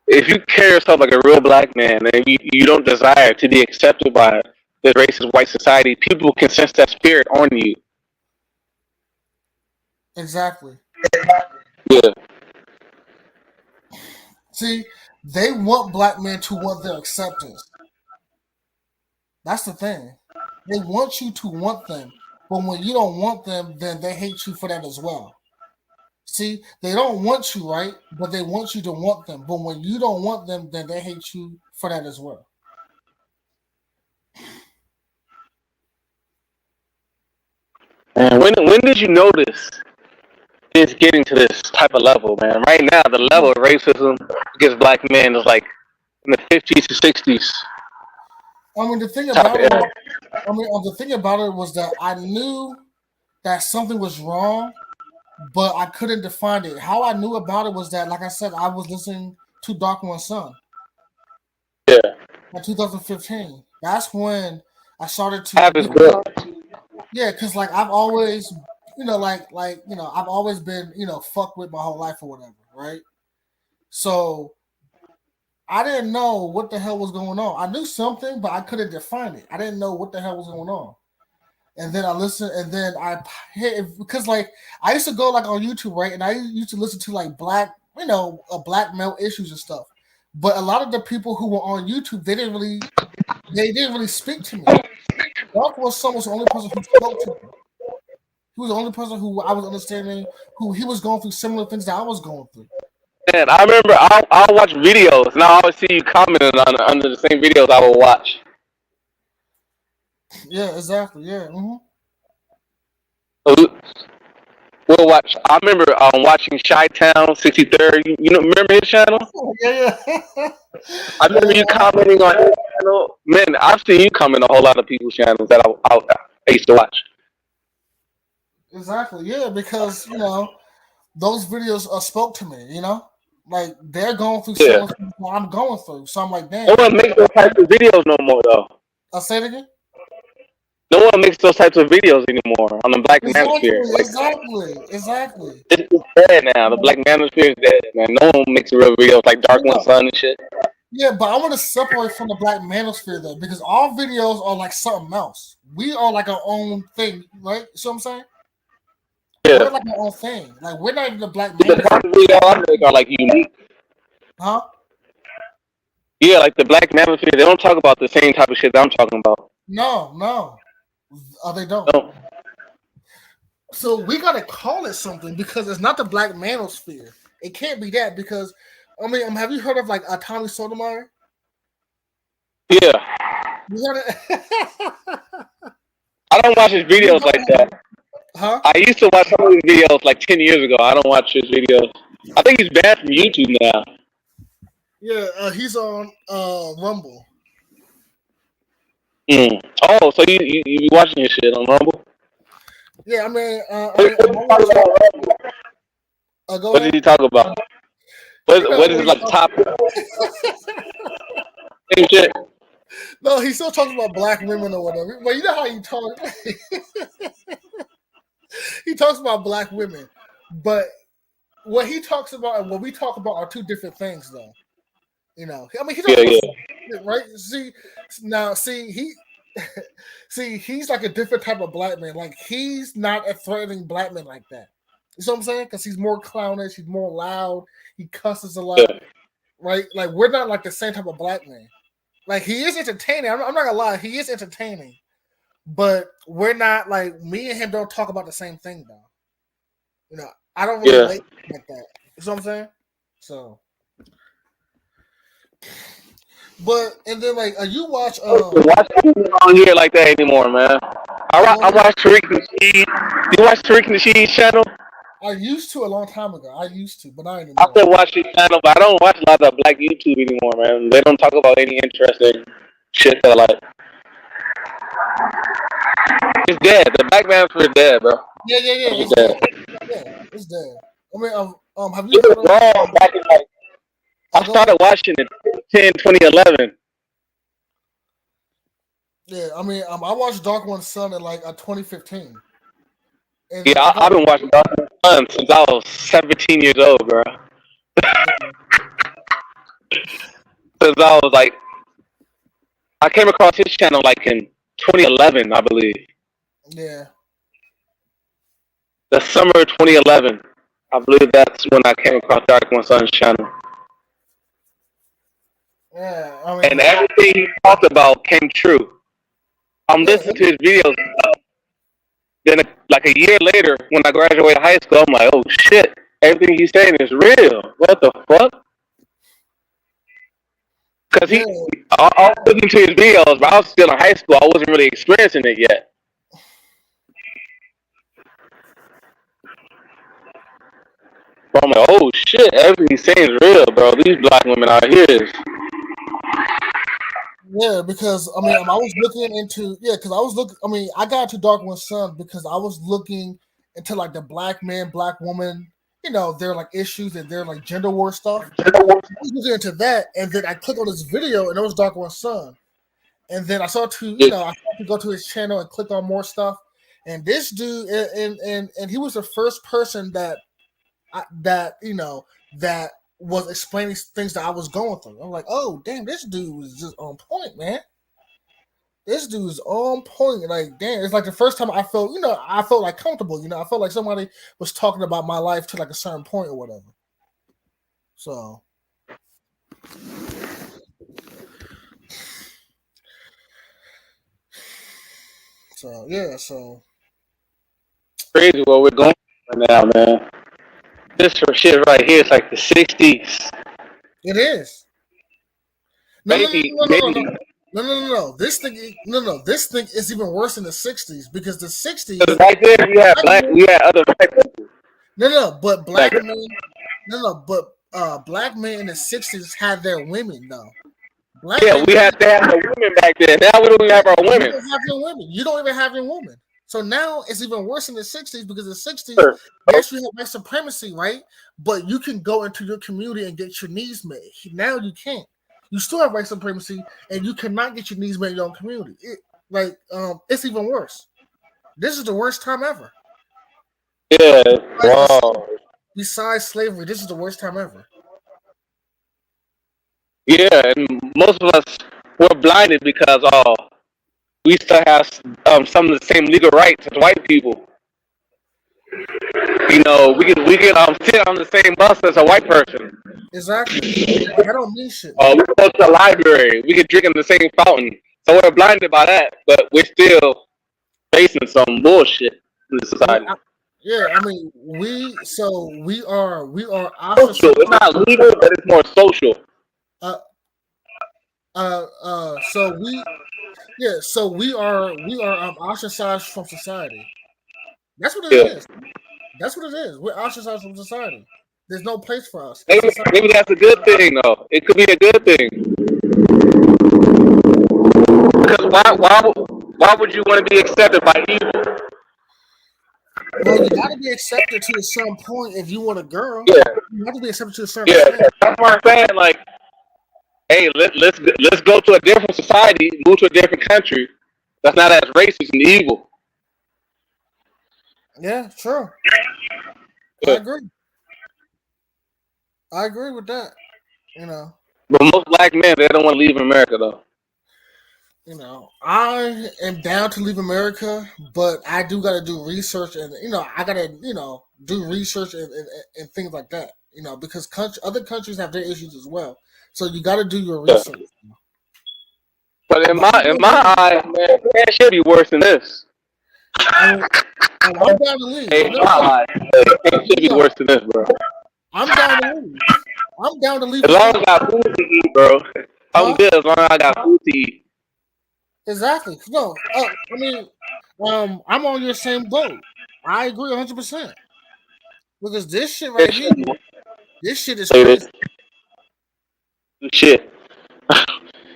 If you carry yourself like a real black man and you don't desire to be accepted by this racist white society, people can sense that spirit on you. Exactly. Yeah. See, they want black men to want their acceptance. That's the thing. They want you to want them, but when you don't want them, then they hate you for that as well. See, they don't want you, right? But they want you to want them. But when you don't want them, then they hate you for that as well. And when did you notice it's getting to this type of level, man? Right now, the level of racism against black men is like in the 50s to 60s I mean, the thing type about of it, era. the thing about it was that I knew that something was wrong, but I couldn't define it. How I knew about it was that, like I said, I was listening to Dark One Son Yeah. in 2015. That's when I started I to, have his book. yeah, because like I've always, I've always been, fucked with my whole life or whatever, right? So I didn't know what the hell was going on. I knew something, but I couldn't define it. I didn't know what the hell was going on. And then I listened, and then I hit because like I used to go like on YouTube, right? And I used to listen to like black male issues and stuff. But a lot of the people who were on YouTube, they didn't really speak to me. Dark was the only person who spoke to me. He was the only person who I was understanding, who he was going through similar things that I was going through. Man, I remember I'll watch videos and I always see you commenting on under the same videos I will watch. Yeah, exactly. Yeah. Mm-hmm. We'll watch. I remember watching Chi-Town 63rd. You know, remember his channel? Yeah, yeah. I remember you commenting on his channel. Man, I've seen you comment on a whole lot of people's channels that I used to watch. Exactly. Yeah, because those videos spoke to me. Like they're going through Yeah. similar things that I'm going through. So I'm like, No damn. one makes those types of videos no more, though. I'll say it again. No one makes those types of videos anymore on the Black Manosphere. Like, Exactly. it's dead now. The Black Manosphere is dead, man. No one makes real videos like Dark One Son and shit. Yeah, but I want to separate from the black manosphere though, because our videos are like something else. We are like our own thing, right? See what I'm saying? Yeah. We're like our own thing. Like we're not even the black The manosphere. type of videos I make are like unique. Huh? Yeah, like the Black Manosphere, they don't talk about the same type of shit that I'm talking about. No. They don't. No. So we gotta call it something because it's not the black manosphere. It can't be that because have you heard of like Tommy Sotomayor? Yeah. You heard it? I don't watch his videos like that. Huh? I used to watch some of his videos like 10 years ago. I don't watch his videos. I think he's banned from YouTube now. Yeah, he's on Rumble. Oh, so you be watching his shit on Rumble? Yeah, I mean, go What did ahead. he talk about? What is like the topic? Same shit. No, he still talks about black women or whatever. But you know how he talk. He talks about black women, but what he talks about and what we talk about are two different things, though. You know, I mean, he talks about right. He's like a different type of black man. Like he's not a threatening black man like that. You know what I'm saying? Because he's more clownish, he's more loud, he cusses a lot, right? Like we're not like the same type of black man. Like he is entertaining. I'm not gonna lie, he is entertaining, but we're not like me and him don't talk about the same thing though. You know, I don't really relate like that. You know what I'm saying? So, but and then like you watch on here like that anymore, man. I watch Tariq Nasheed. You watch Tariq Nasheed's channel? I used to a long time ago. I used to, but I ain't I still watch his channel, but I don't watch a lot of black YouTube anymore, man. They don't talk about any interesting shit that I like. It's dead. The black man's for dead, bro. Yeah. It's dead. Yeah, it's dead. I mean, have you heard of back in like, I started watching it in 2011. Yeah, I mean, I watched Dark One's Son in like 2015. And yeah, I've been watching Dark One's Son since I was 17 years old, bro. Since I was like, I came across his channel like in 2011, I believe. Yeah. The summer of 2011. I believe that's when I came across Dark One's Son's channel. Yeah, I mean, and everything he talked about came true. I'm listening to his videos. Then, like a year later, when I graduated high school, I'm like, oh shit, everything he's saying is real. What the fuck? Because I was listening to his videos, but I was still in high school. I wasn't really experiencing it yet. So I'm like, oh shit, everything he's saying is real, bro. These black women out here is. Yeah, because I mean, I was looking into I got into Dark One's Son because I was looking into like the black man, black woman, you know, their like issues and their like gender war stuff. I was looking into that, and then I clicked on this video, and it was Dark One's Son, and then I saw I had to go to his channel and click on more stuff, and this dude, and he was the first person that was explaining things that I was going through. I'm like, oh damn, this dude was just on point, man. This dude's on point. Like, damn, it's like the first time I felt like comfortable. I felt like somebody was talking about my life to like a certain point or whatever. So, yeah, so crazy what we're going through right now, man. This shit right here is like the 60s. It is. No. This thing is even worse than the 60s because the 60s. Back then we had other black people. But black men. Black men in the 60s had their women though. We had to have the women back then. Now we don't even have our women. You don't even have your women. So now it's even worse in the 60s because the 60s, yes, you have white supremacy, right? But you can go into your community and get your needs met. Now you can't. You still have white supremacy, and you cannot get your needs met in your own community. It's even worse. This is the worst time ever. Yeah, wow. Besides slavery, this is the worst time ever. Yeah, and most of us were blinded because we still have some of the same legal rights as white people. You know, we can sit on the same bus as a white person. Exactly. I don't mean shit. We can go to the library. We can drink in the same fountain. So we're blinded by that, but we're still facing some bullshit in the society. Yeah, I mean, we are social. It's not legal, but it's more social. So we are ostracized from society. That's what it Yeah. is. That's what it is. We're ostracized from society. There's no place for us in Maybe, society. maybe that's a good thing though. It could be a good thing. Because why would you want to be accepted by evil? Well, you got to be accepted to a certain point if you want a girl. Yeah, You have to be accepted to a certain yeah. extent. That's what I'm saying. Like, hey, let's go to a different society, move to a different country. That's not as racist and evil. Yeah, sure. I Yeah. agree. I agree with that. You know, But most black men, they don't want to leave America though. I am down to leave America, but I do got to do research, and I got to do research and things like that. Because other countries have their issues as well, so you got to do your Yeah. research. But in But my eye, man, it should be worse than this. I'm down to leave. Hey, in my eye, it should be worse than this, bro. I'm down to leave. I'm down to leave. As long as I got food to eat, bro, I'm good. As long as I got food to eat. Exactly. No, I'm on your same boat. I agree 100%. Because this shit right here, this shit is crazy. Shit.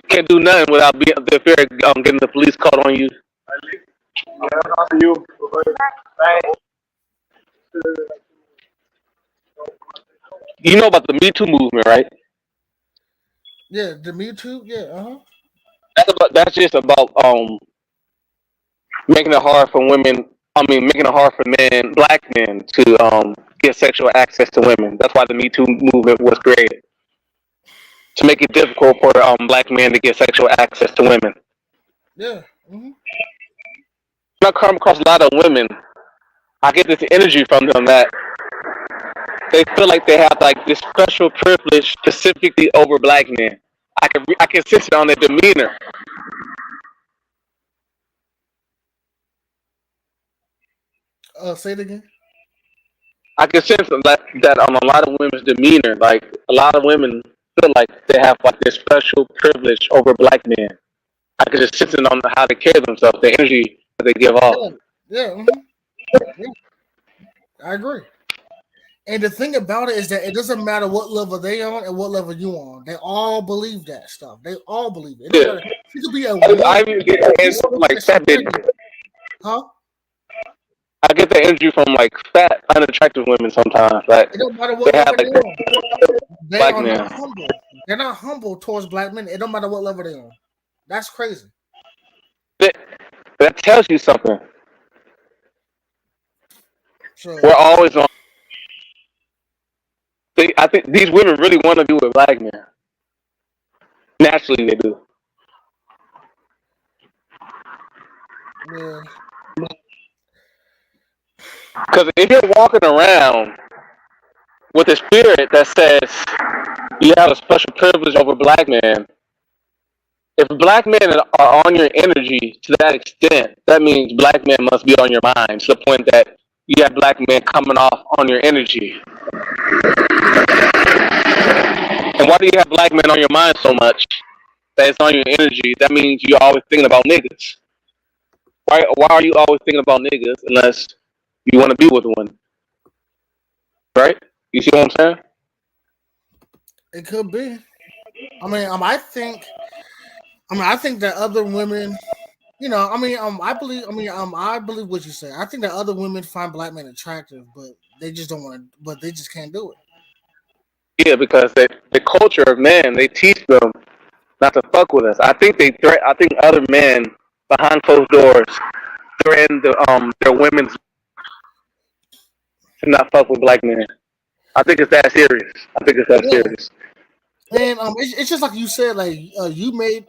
Can't do nothing without the fear of getting the police called on you. You know about the Me Too movement, right? Yeah, the Me Too. Yeah, That's just about making it hard for women. I mean, making it hard for men, black men, to get sexual access to women. That's why the Me Too movement was created, to make it difficult for black men to get sexual access to women. Yeah. I come across a lot of women. I get this energy from them that they feel like they have like this special privilege specifically over black men. I can sense it on their demeanor. Say it again. I can sense that on a lot of women's demeanor. Like a lot of women feel like they have like this special privilege over black men. I can just sense it on how they carry themselves, the energy that they give off. Yeah. I agree. And the thing about it is that it doesn't matter what level they on and what level you on. They all believe that stuff. They all believe it. Yeah. You could be a I even get like fat bitches. Huh? I get the energy from like fat, unattractive women sometimes. Like it don't matter what they have level like they black are men. not humble. They're not humble towards black men. It don't matter what level they're on. That's crazy. That tells you something. So We're always on. I think these women really want to be with black men. Naturally, they do. yeah. Because if you're walking around with a spirit that says you have a special privilege over black men, if black men are on your energy to that extent, that means black men must be on your mind to the point that you have black men coming off on your energy. And why do you have black men on your mind so much that it's on your energy? That means you're always thinking about niggas. Why are you always thinking about niggas unless you want to be with one? Right? You see what I'm saying? It could be. I think that other women, I believe what you say. I think that other women find black men attractive, but they just don't want to. But they just can't do it. Yeah, because the culture of men, they teach them not to fuck with us. I think I think other men behind closed doors threaten their women to not fuck with black men. I think it's that serious. Serious. And it's just like you said, like you made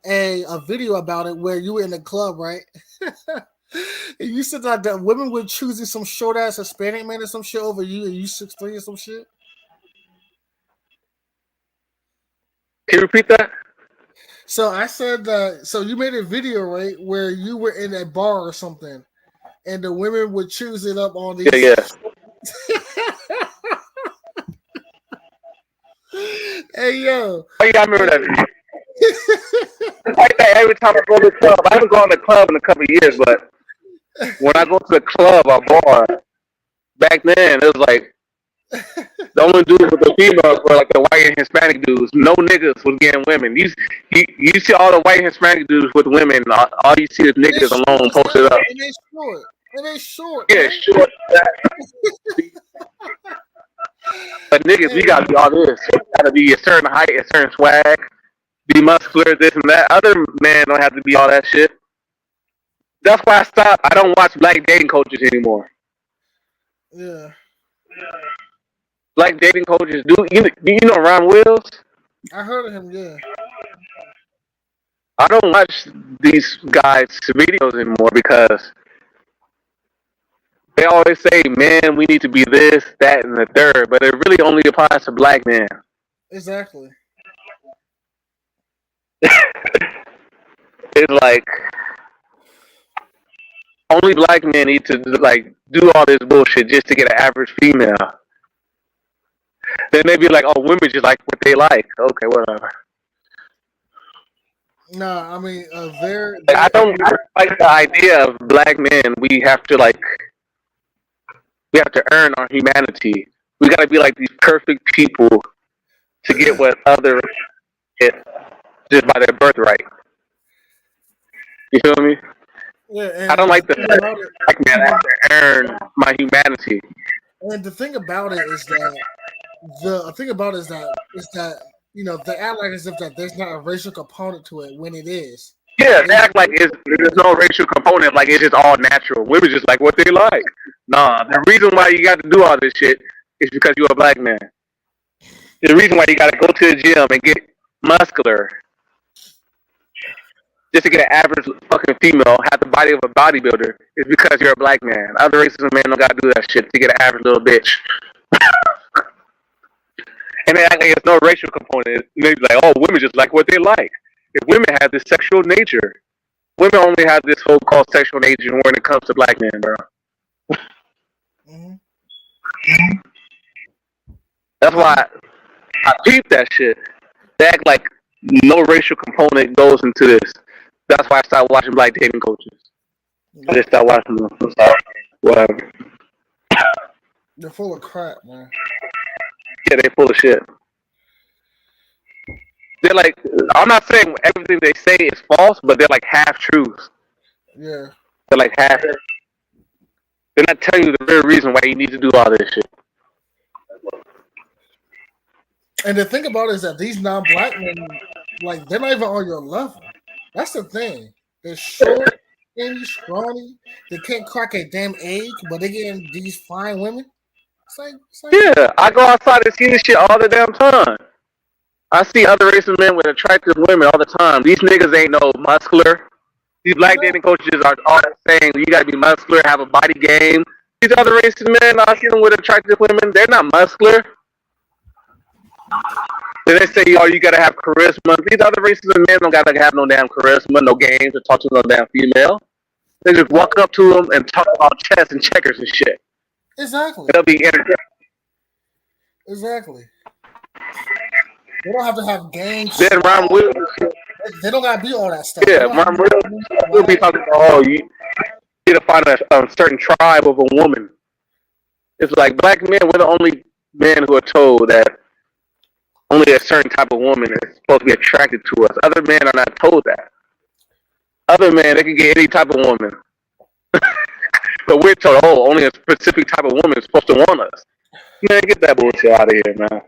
a video about it where you were in the club, right? And you said that women were choosing some short ass Hispanic man or some shit over you, and you 6'3" or some shit. Can you repeat that? So I said that. So you made a video, right, where you were in a bar or something, and the women would choose it up on these. Yeah. Hey yo! Oh, yeah, I remember that video. It's like that every time I go to the club. I haven't gone to the club in a couple of years, but When I go to the club or bar, back then it was like the only dudes with the females were like the white and Hispanic dudes. No niggas was getting women. You see all the white and Hispanic dudes with women. All you see is And they niggas short alone as posted hell. up. And they short. And they short, Yeah, man. sure. But niggas, we Hey, gotta be all this. You gotta be a certain height, a certain swag, be muscular, this and that. Other men don't have to be all that shit. That's why I stopped. I don't watch black dating coaches anymore. yeah. Black dating coaches do you know Ron Wills? I heard of him, yeah. I don't watch these guys' videos anymore because they always say, "Man, we need to be this, that, and the third," but it really only applies to black men. Exactly. It's like only black men need to like do all this bullshit just to get an average female. Then they be like, "Oh, women just like what they like." Okay, whatever. Nah, I mean, they're Like, I they don't like the idea of black men. We have to earn our humanity. We gotta be like these perfect people to get what others get just by their birthright. You feel me? yeah, I don't and the like the thing about it, black man. I have to earn my humanity. and the thing about it is that the thing about it is that they act like as if that there's not a racial component to it when it is. Yeah, they It's act like there's no racial component, like it's just all natural. Women just like what they like. Nah, the reason why you got to do all this shit is because you're a black man. The reason why you got to go to the gym and get muscular just to get an average fucking female, have the body of a bodybuilder, is because you're a black man. Other races of men don't got to do that shit to get an average little bitch. And they act like it's no racial component. They be like, oh, women just like what they like. If women have this sexual nature, women only have this whole called sexual nature when it comes to black men, bro. hmm That's why I peep that shit. They act like no racial component goes into this. That's why I started watching black dating coaches. I yeah, just started watching them. So, whatever. they're full of crap, man. Yeah, they full of shit. They're like, I'm not saying everything they say is false, but they're like half truths. Yeah, They're like half. They're not telling you the real reason why you need to do all this shit. and the thing about it is that these non-black men, like, they're not even on your level. That's the thing. They're short, skinny, scrawny. They can't crack a damn egg, but they getting these fine women. It's like, Yeah, I go outside and see this shit all the damn time. I see other races men with attractive women all the time. These niggas ain't no muscular. These black no, dating coaches are all saying you gotta be muscular, have a body game. These other races men, I see them with attractive women. They're not muscular. Then they say, oh, you gotta have charisma. These other races of men don't gotta have no damn charisma, no game to talk to no damn female. They just walk up to them and talk about chess and checkers and shit. exactly, They'll be entertained. exactly. They don't have to have gangs. Then Ron Williams, They don't gotta be all that stuff. They yeah, don't have Ron to Williams will be talking about, oh, you need to find a certain tribe of a woman. It's like black men, we're the only men who are told that only a certain type of woman is supposed to be attracted to us. Other men are not told that. Other men, they can get any type of woman. But we're told, oh, only a specific type of woman is supposed to want us. Man, get that bullshit out of here, man.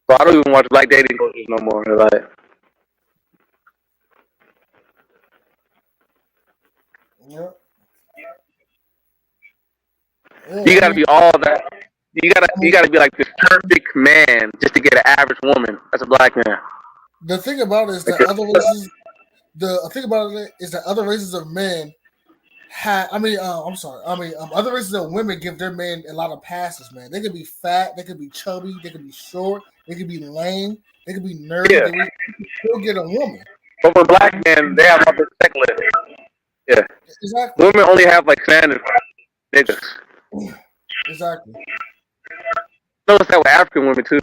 Bro, I don't even watch black dating coaches no more. Like, Yeah. you I gotta mean, be all that. You gotta be like this perfect man just to get an average woman. That's a black man. the thing about it is that other races. The thing about it is that other races of men have. I mean, I'm sorry. I mean, other races of women give their men a lot of passes. Man, they could be fat, they could be chubby, they could be short, they could be lame, they could be nerdy. Yeah. They would still get a woman. But for black men, they have all this checklist. Yeah. Exactly. Women only have like standard niggas. Exactly. Notice that with African women too.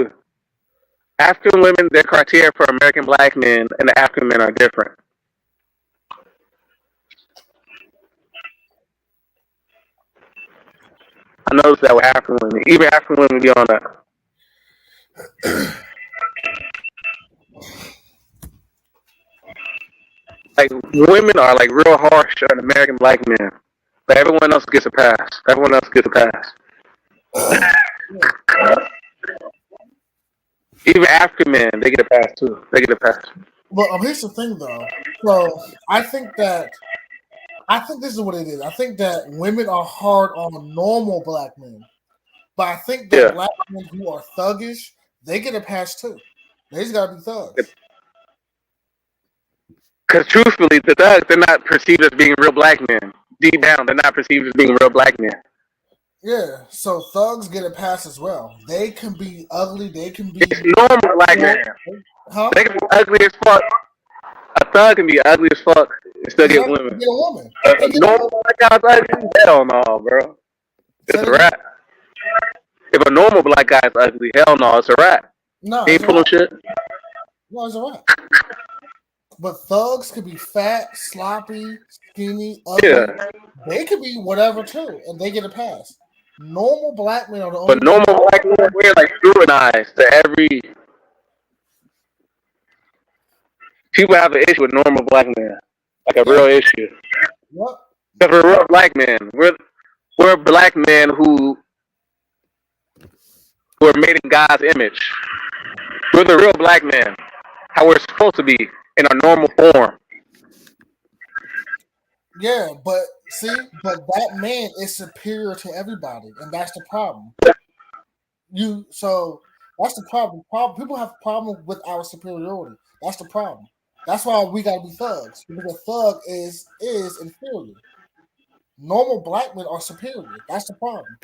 African women, their criteria for American black men and the African men are different. I noticed that with African women. Even African women be on that. Like women are like real harsh on American black men, but everyone else gets a pass. Everyone else gets a pass. Even African men, they get a pass too. They get a pass. But here's the thing, though. So I think this is what it is. I think that women are hard on normal black men, but I think that Yeah, black men who are thuggish, they get a pass too. They just gotta be thugs. because truthfully, the thugs they're not perceived as being real black men. Deep down, they're not perceived as being real black men. Yeah, so thugs get a pass as well. They can be ugly. They can It's be, normal black men. huh? They can be ugly as fuck. A thug can be ugly as fuck and still get Exactly. women. Get a woman. A normal black guy's ugly? Hell no, bro. Say It's it a again. wrap. If a normal black guy's ugly, hell no, it's a wrap. No, He it's ain't a pulling wrap. shit. No, it's a wrap. But thugs could be fat, sloppy, skinny, ugly. Yeah. They could be whatever too, and they get a pass. Normal black men are the only But normal black men, we're like scrutinized to every. People have an issue with normal black men, like a real issue. What? Because we're real black men. We're black men who are made in God's image. We're the real black men, how we're supposed to be in our normal form. Yeah, but that man is superior to everybody, and that's the problem. So that's the problem. People have a problem with our superiority. That's the problem. That's why we gotta be thugs, because a thug is inferior. Normal black men are superior. That's the problem.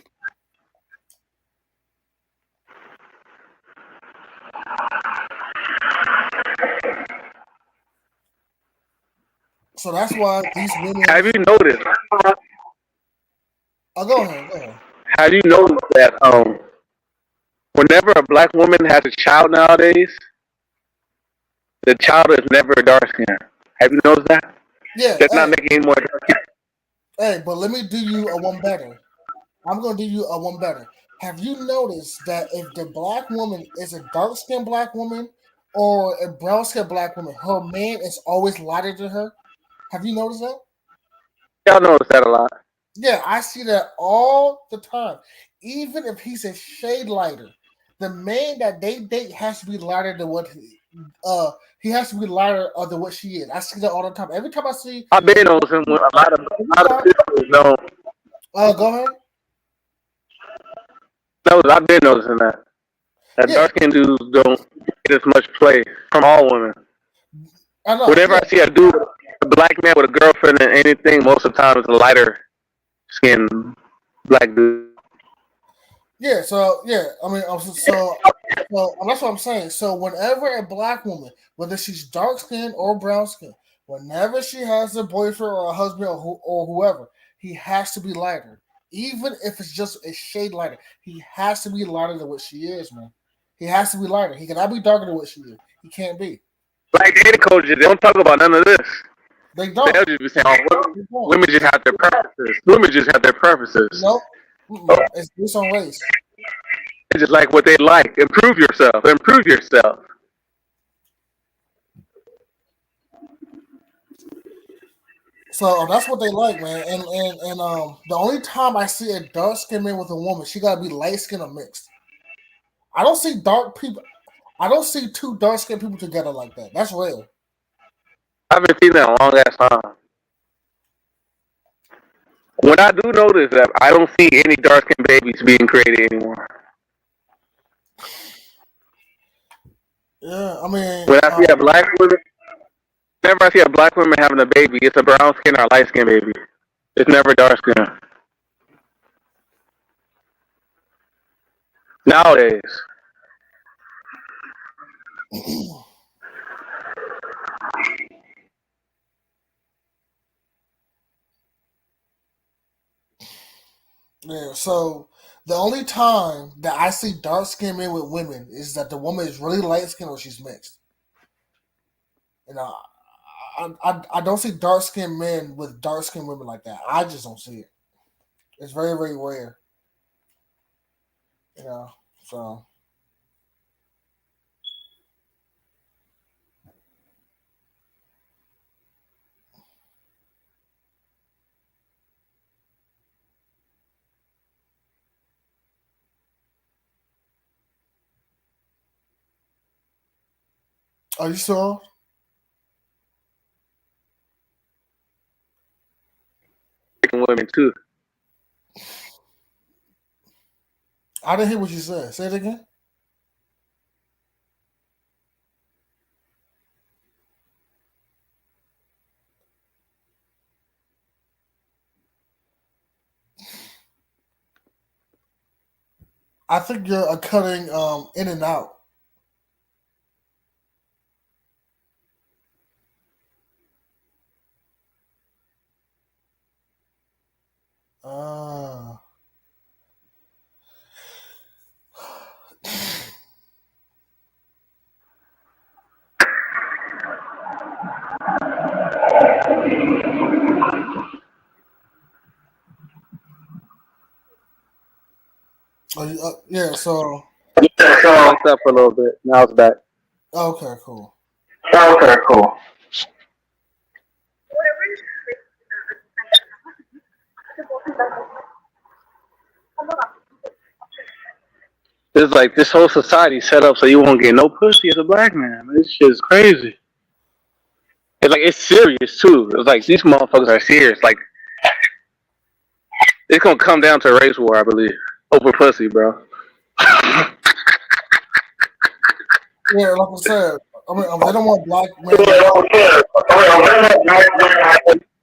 So that's why these women. Have you noticed? Oh, go ahead. Have you noticed that whenever a black woman has a child nowadays, the child is never dark skinned. Have you noticed that? Yeah. That's not making any more dark skin. Hey, but let me do you a one better. I'm gonna do you a one better. Have you noticed that if the black woman is a dark skinned black woman or a brown skinned black woman, her man is always lighter than her? Have you noticed that? Y'all notice that a lot. Yeah, I see that all the time. Even if he's a shade lighter, the man that they date has to be lighter than what he has to be lighter than what she is. I see that all the time. Every time I see, I've been noticing with a lot of sisters don't. go ahead. No, I've been noticing that. That Yeah. dark skinned dudes don't get as much play from all women. I know. Whenever I see a dude, a black man with a girlfriend and anything, most of the time it's a lighter skinned black dude. Yeah, so I mean, so that's what I'm saying. So whenever a black woman, whether she's dark skinned or brown skinned, whenever she has a boyfriend or a husband or whoever, he has to be lighter. Even if it's just a shade lighter, he has to be lighter than what she is, man. He has to be lighter. He cannot be darker than what she is. He can't be. Like dating coaches, they don't talk about none of this. They don't. They'll just be saying, "Oh, women just have their preferences. Women just have their preferences." Nope. It's based on race. It's just like what they like. Improve yourself. Improve yourself. So that's what they like, man. And the only time I see a dark skinned man with a woman, she gotta be light skinned or mixed. I don't see dark people. I don't see two dark skinned people together like that. That's rare. I haven't seen that in a long ass time. When I do notice that, I don't see any dark skinned babies being created anymore. Yeah, I mean, When I see a black woman, whenever I see a black woman having a baby, it's a brown skin or a light skin baby. It's never dark skin. Nowadays. Yeah, so the only time that I see dark skinned men with women is that the woman is really light skinned or she's mixed. And I don't see dark skinned men with dark skinned women like that. I just don't see it. It's very, very rare. You know. So are you sure? Women too. I didn't hear what you said. Say it again. I think you're cutting in and out. Uh, yeah. So Fucked up for a little bit. Now it's back. okay, cool. Okay, cool. It's like this whole society set up so you won't get no pussy as a black man. This shit is crazy. It's like it's serious too. It's like these motherfuckers are serious. Like it's gonna come down to a race war, I believe, over pussy, bro. Yeah, like I said, I mean, they don't want black men.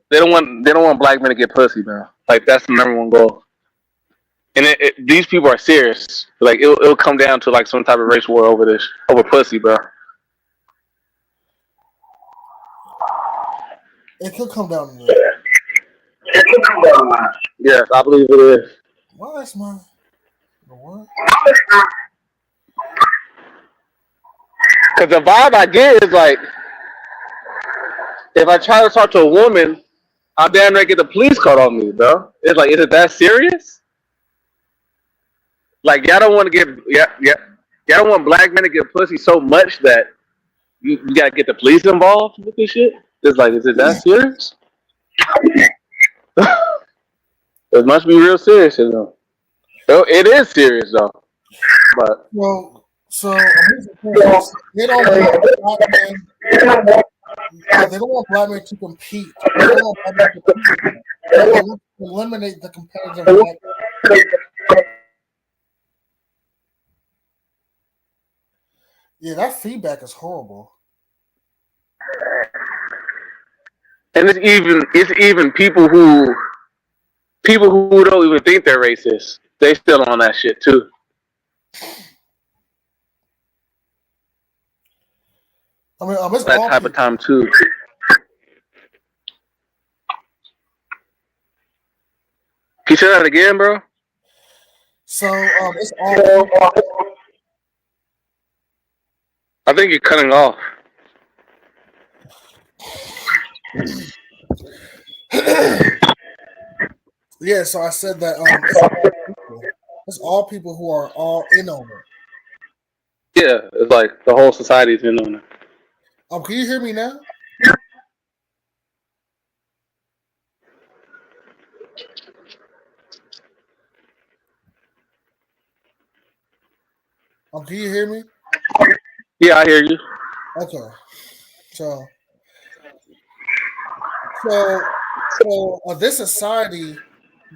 They don't want black men to get pussy, bro. Like that's the number one goal. And these people are serious. Like it'll come down to like some type of race war over this, over pussy, bro. It could come down to that. Yes, I believe it is. Why is my the what? Cause the vibe I get is like, if I try to talk to a woman, I'll damn near get the police called on me, bro. It's like, is it that serious? Like, y'all don't want to get, y'all don't want black men to get pussy so much that you gotta get the police involved with this shit. It's like, is it that serious? It must be real serious, you know. It is serious though, but Well, so here's the thing. They don't want black men. They don't want black men to compete. They don't want black men to compete. They want to eliminate the competitive black men. Yeah, that feedback is horrible. and it's even people who don't even think they're racist. They still on that shit too. I mean, it's That all type of people. time too. Can you say that again, bro? So it's all people. I think you're cutting off. Yeah, so I said that it's all people. It's all people who are all in on it. Yeah, it's like the whole society's in on it. Can you hear me now? Can you hear me? Yeah, I hear you. Okay. So this society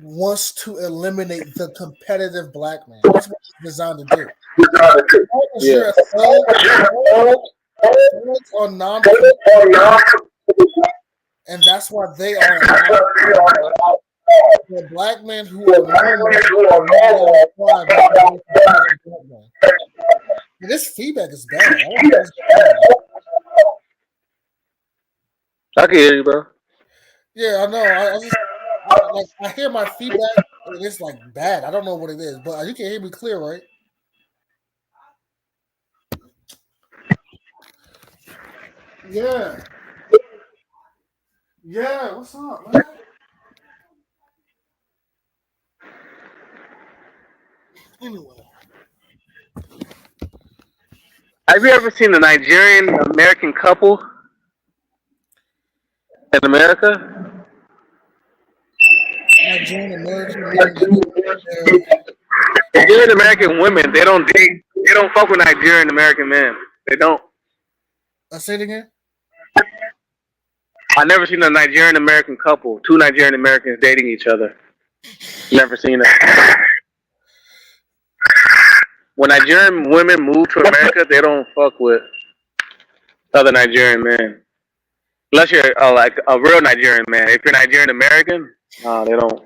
wants to eliminate the competitive black man. That's what it's designed to do. Because Yeah. you're a thug, thugs are non, and that's why they are the black men who are normal. This feedback is bad. I don't know if it's bad. I can hear you, bro. Yeah, I know. I hear my feedback. it's like bad. I don't know what it is, but you can hear me clear, right? Yeah, yeah. What's up, man? Anyway, Have you ever seen a Nigerian American couple in America? Nigerian American meaning that they're Nigerian American women, they don't date, they don't fuck with Nigerian American men. They don't. say it again. I never seen a Nigerian American couple, two Nigerian Americans dating each other. Never seen it. When Nigerian women move to America, they don't fuck with other Nigerian men. Unless you're like a real Nigerian man. If you're Nigerian American, no, they don't.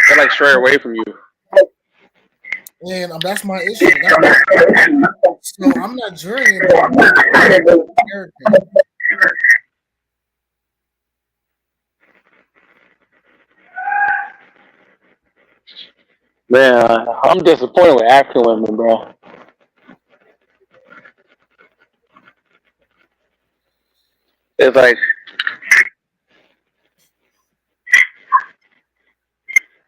They like stray away from you. And that's my issue. So I'm Nigerian, but I'm American. Man, I'm disappointed with African women, bro. It's like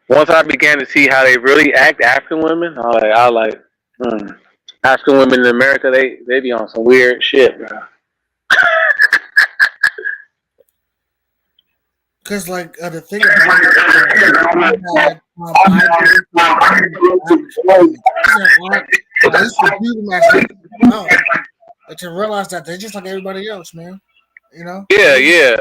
once I began to see how they really act, African women, hmm. African women in America, they be on some weird shit, bro. Because like the thing about it, I used to view them as no, but to realize that they're just like everybody else, man. You know? Yeah, yeah.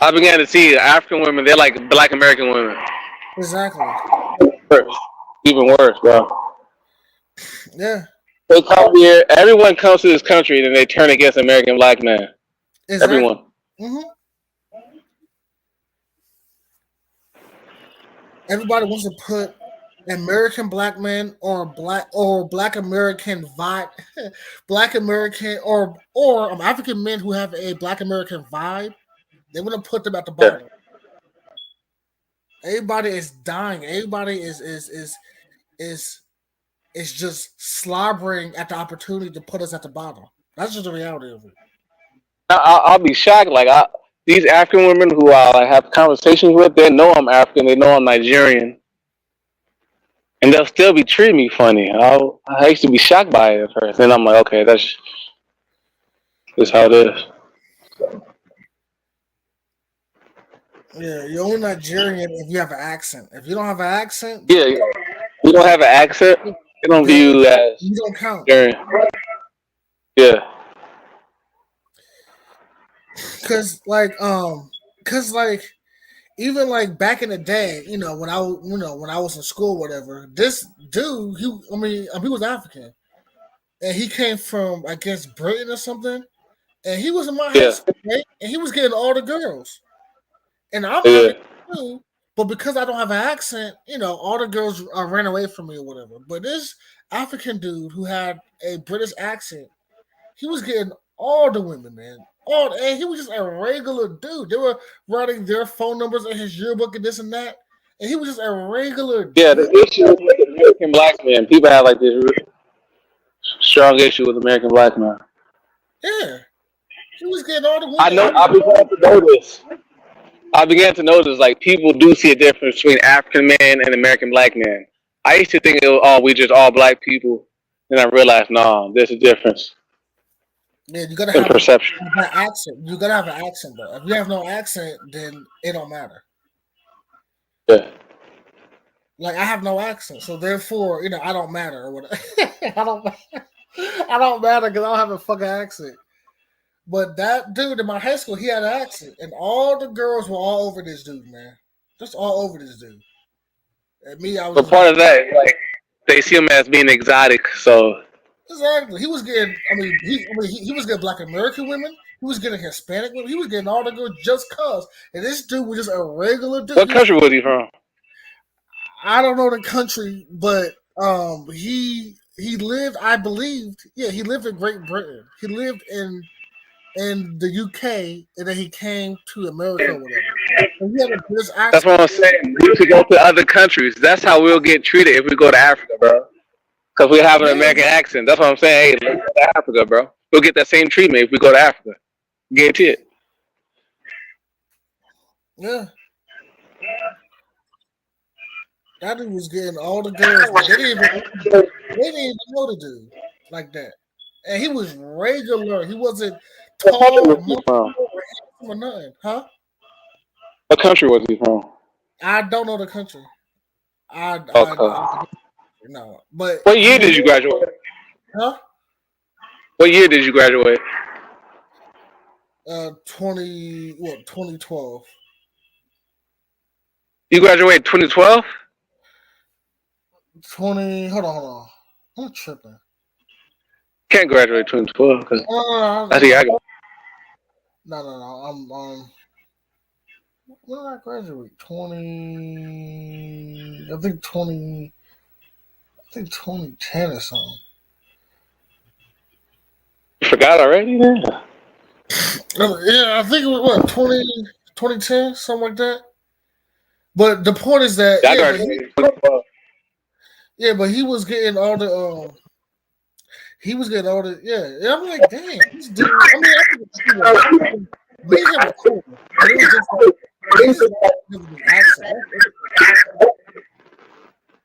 I began to see African women, they're like black American women. Exactly. Worse. Even worse, bro. Yeah. They come here, everyone comes to this country and then they turn against American black men. Exactly. Everyone. Mm-hmm. Everybody wants to put American black men or black American vibe, black American or African men who have a black American vibe. They want to put them at the bottom. Yeah. Everybody is dying. Everybody is just slobbering at the opportunity to put us at the bottom. That's just the reality of it. I'll be shocked. Like these African women who I have conversations with, they know I'm African. They know I'm Nigerian, and they'll still be treating me funny. I used to be shocked by it at first, and I'm like, okay, that's how it is. Yeah, you're only Nigerian if you have an accent. If you don't have an accent, yeah, you don't have an accent. They don't view you as you don't count. Nigerian. Yeah. Cause like even like back in the day, when I was in school, whatever. This dude, he was African, and he came from I guess Britain or something, and he was in my high school, right? And he was getting all the girls, and I'm African too, but because I don't have an accent, all the girls ran away from me or whatever. But this African dude who had a British accent, he was getting all the women, man. And he was just a regular dude. They were writing their phone numbers in his yearbook and this and that. And he was just a regular dude. Yeah, the issue with American black men, people have like this strong issue with American black men. Yeah. He was getting all the women. I began to notice like people do see a difference between African men and American black men. I used to think it was we just all black people. Then I realized, no, there's a difference. Yeah, you gotta have perception. An accent. You gotta have an accent, though. If you have no accent, then it don't matter. Yeah. Like I have no accent, so therefore, I don't matter or whatever. I don't matter because I don't have a fucking accent. But that dude in my high school, he had an accent, and all the girls were all over this dude, man. Just all over this dude. And me, I was. But part of that, like, they see him as being exotic, so. Exactly. He was getting. He was getting Black American women. He was getting Hispanic women. He was getting all the girls just cause. And this dude was just a regular dude. What country was he from? I don't know the country, but he lived. I believed. Yeah, he lived in Great Britain. He lived in in the UK, and then he came to America or whatever. And he had a British That's accent. what I'm saying. We should go to other countries. That's how we'll get treated if we go to Africa, bro. Because we have an Yeah, American accent. That's what I'm saying. Hey, let's go to Africa, bro. We'll get that same treatment if we go to Africa. Guarantee it. yeah. That dude was getting all the girls, but they didn't even know the dude like that. And he was regular. He wasn't What country tall was or he muscular from? or nothing. Huh? What country was he from? I don't know the country. I Okay. no. But What he year did was you graduate? huh? What year did you graduate? 2012. You graduated 2012? 20 hold on. I'm tripping. Can't graduate 2012 because No, I see I got. no. I'm when did I graduate? 20 I think 2010 or something. You forgot already? Yeah. Yeah, I think it was what 2010, something like that. But the point is that I graduated 2012. but he was getting all the yeah. I'm like, damn, this dude. I mean, I think me and him were cool, but it was just like I just like his accent.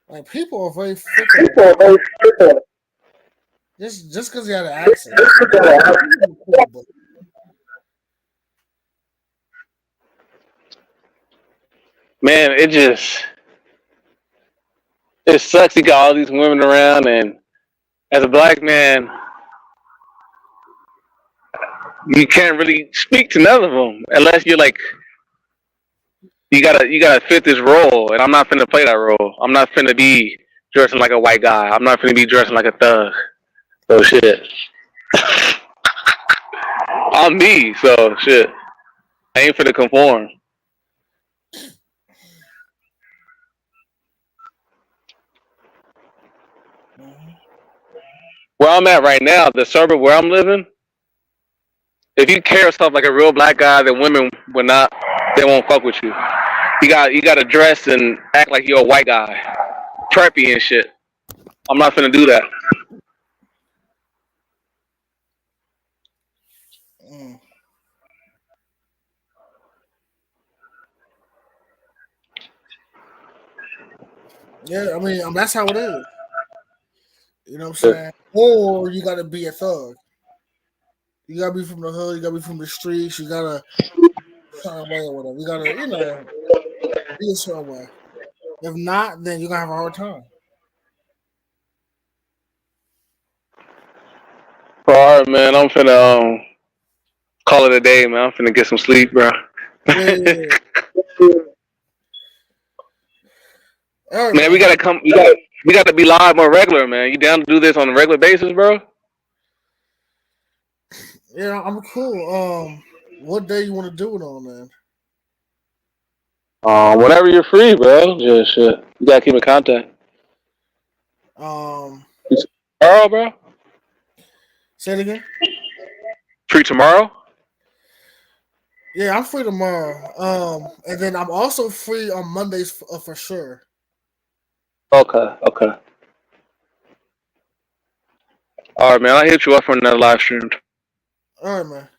Like people are very fickle about that. Just because he had an accent. Cool, but Man, it sucks. You got all these women around, and as a black man, you can't really speak to none of them unless you're like you gotta fit this role, and I'm not finna play that role. I'm not finna be dressing like a white guy. I'm not finna be dressing like a thug. So shit, I'm me. So shit, I ain't finna conform. Where I'm at right now, the suburb where I'm living, if you carry yourself like a real black guy, then women will not, they won't fuck with you. You gotta dress and act like you're a white guy, preppy and shit. I'm not finna do that. mm. Yeah, I mean that's how it is. You know what I'm saying? Or you gotta be a thug. You gotta be from the hood. You gotta be from the streets. You gotta certain way or whatever. You gotta be a certain way. If not, then you're gonna have a hard time. All right, man. I'm finna call it a day, man. I'm finna get some sleep, bro. Yeah. All right, Man, we man. gotta come. We gotta be live more regular, man. You down to do this on a regular basis, bro? Yeah, I'm cool. What day you want to do it on, man? Whenever you're free, bro. Yeah, shit. You gotta keep in contact. Um, Tomorrow, bro. say it again. Free tomorrow? Yeah, I'm free tomorrow. And then I'm also free on Mondays for sure. Okay, okay. All right, man. I'll hit you up for another live stream. All right, man.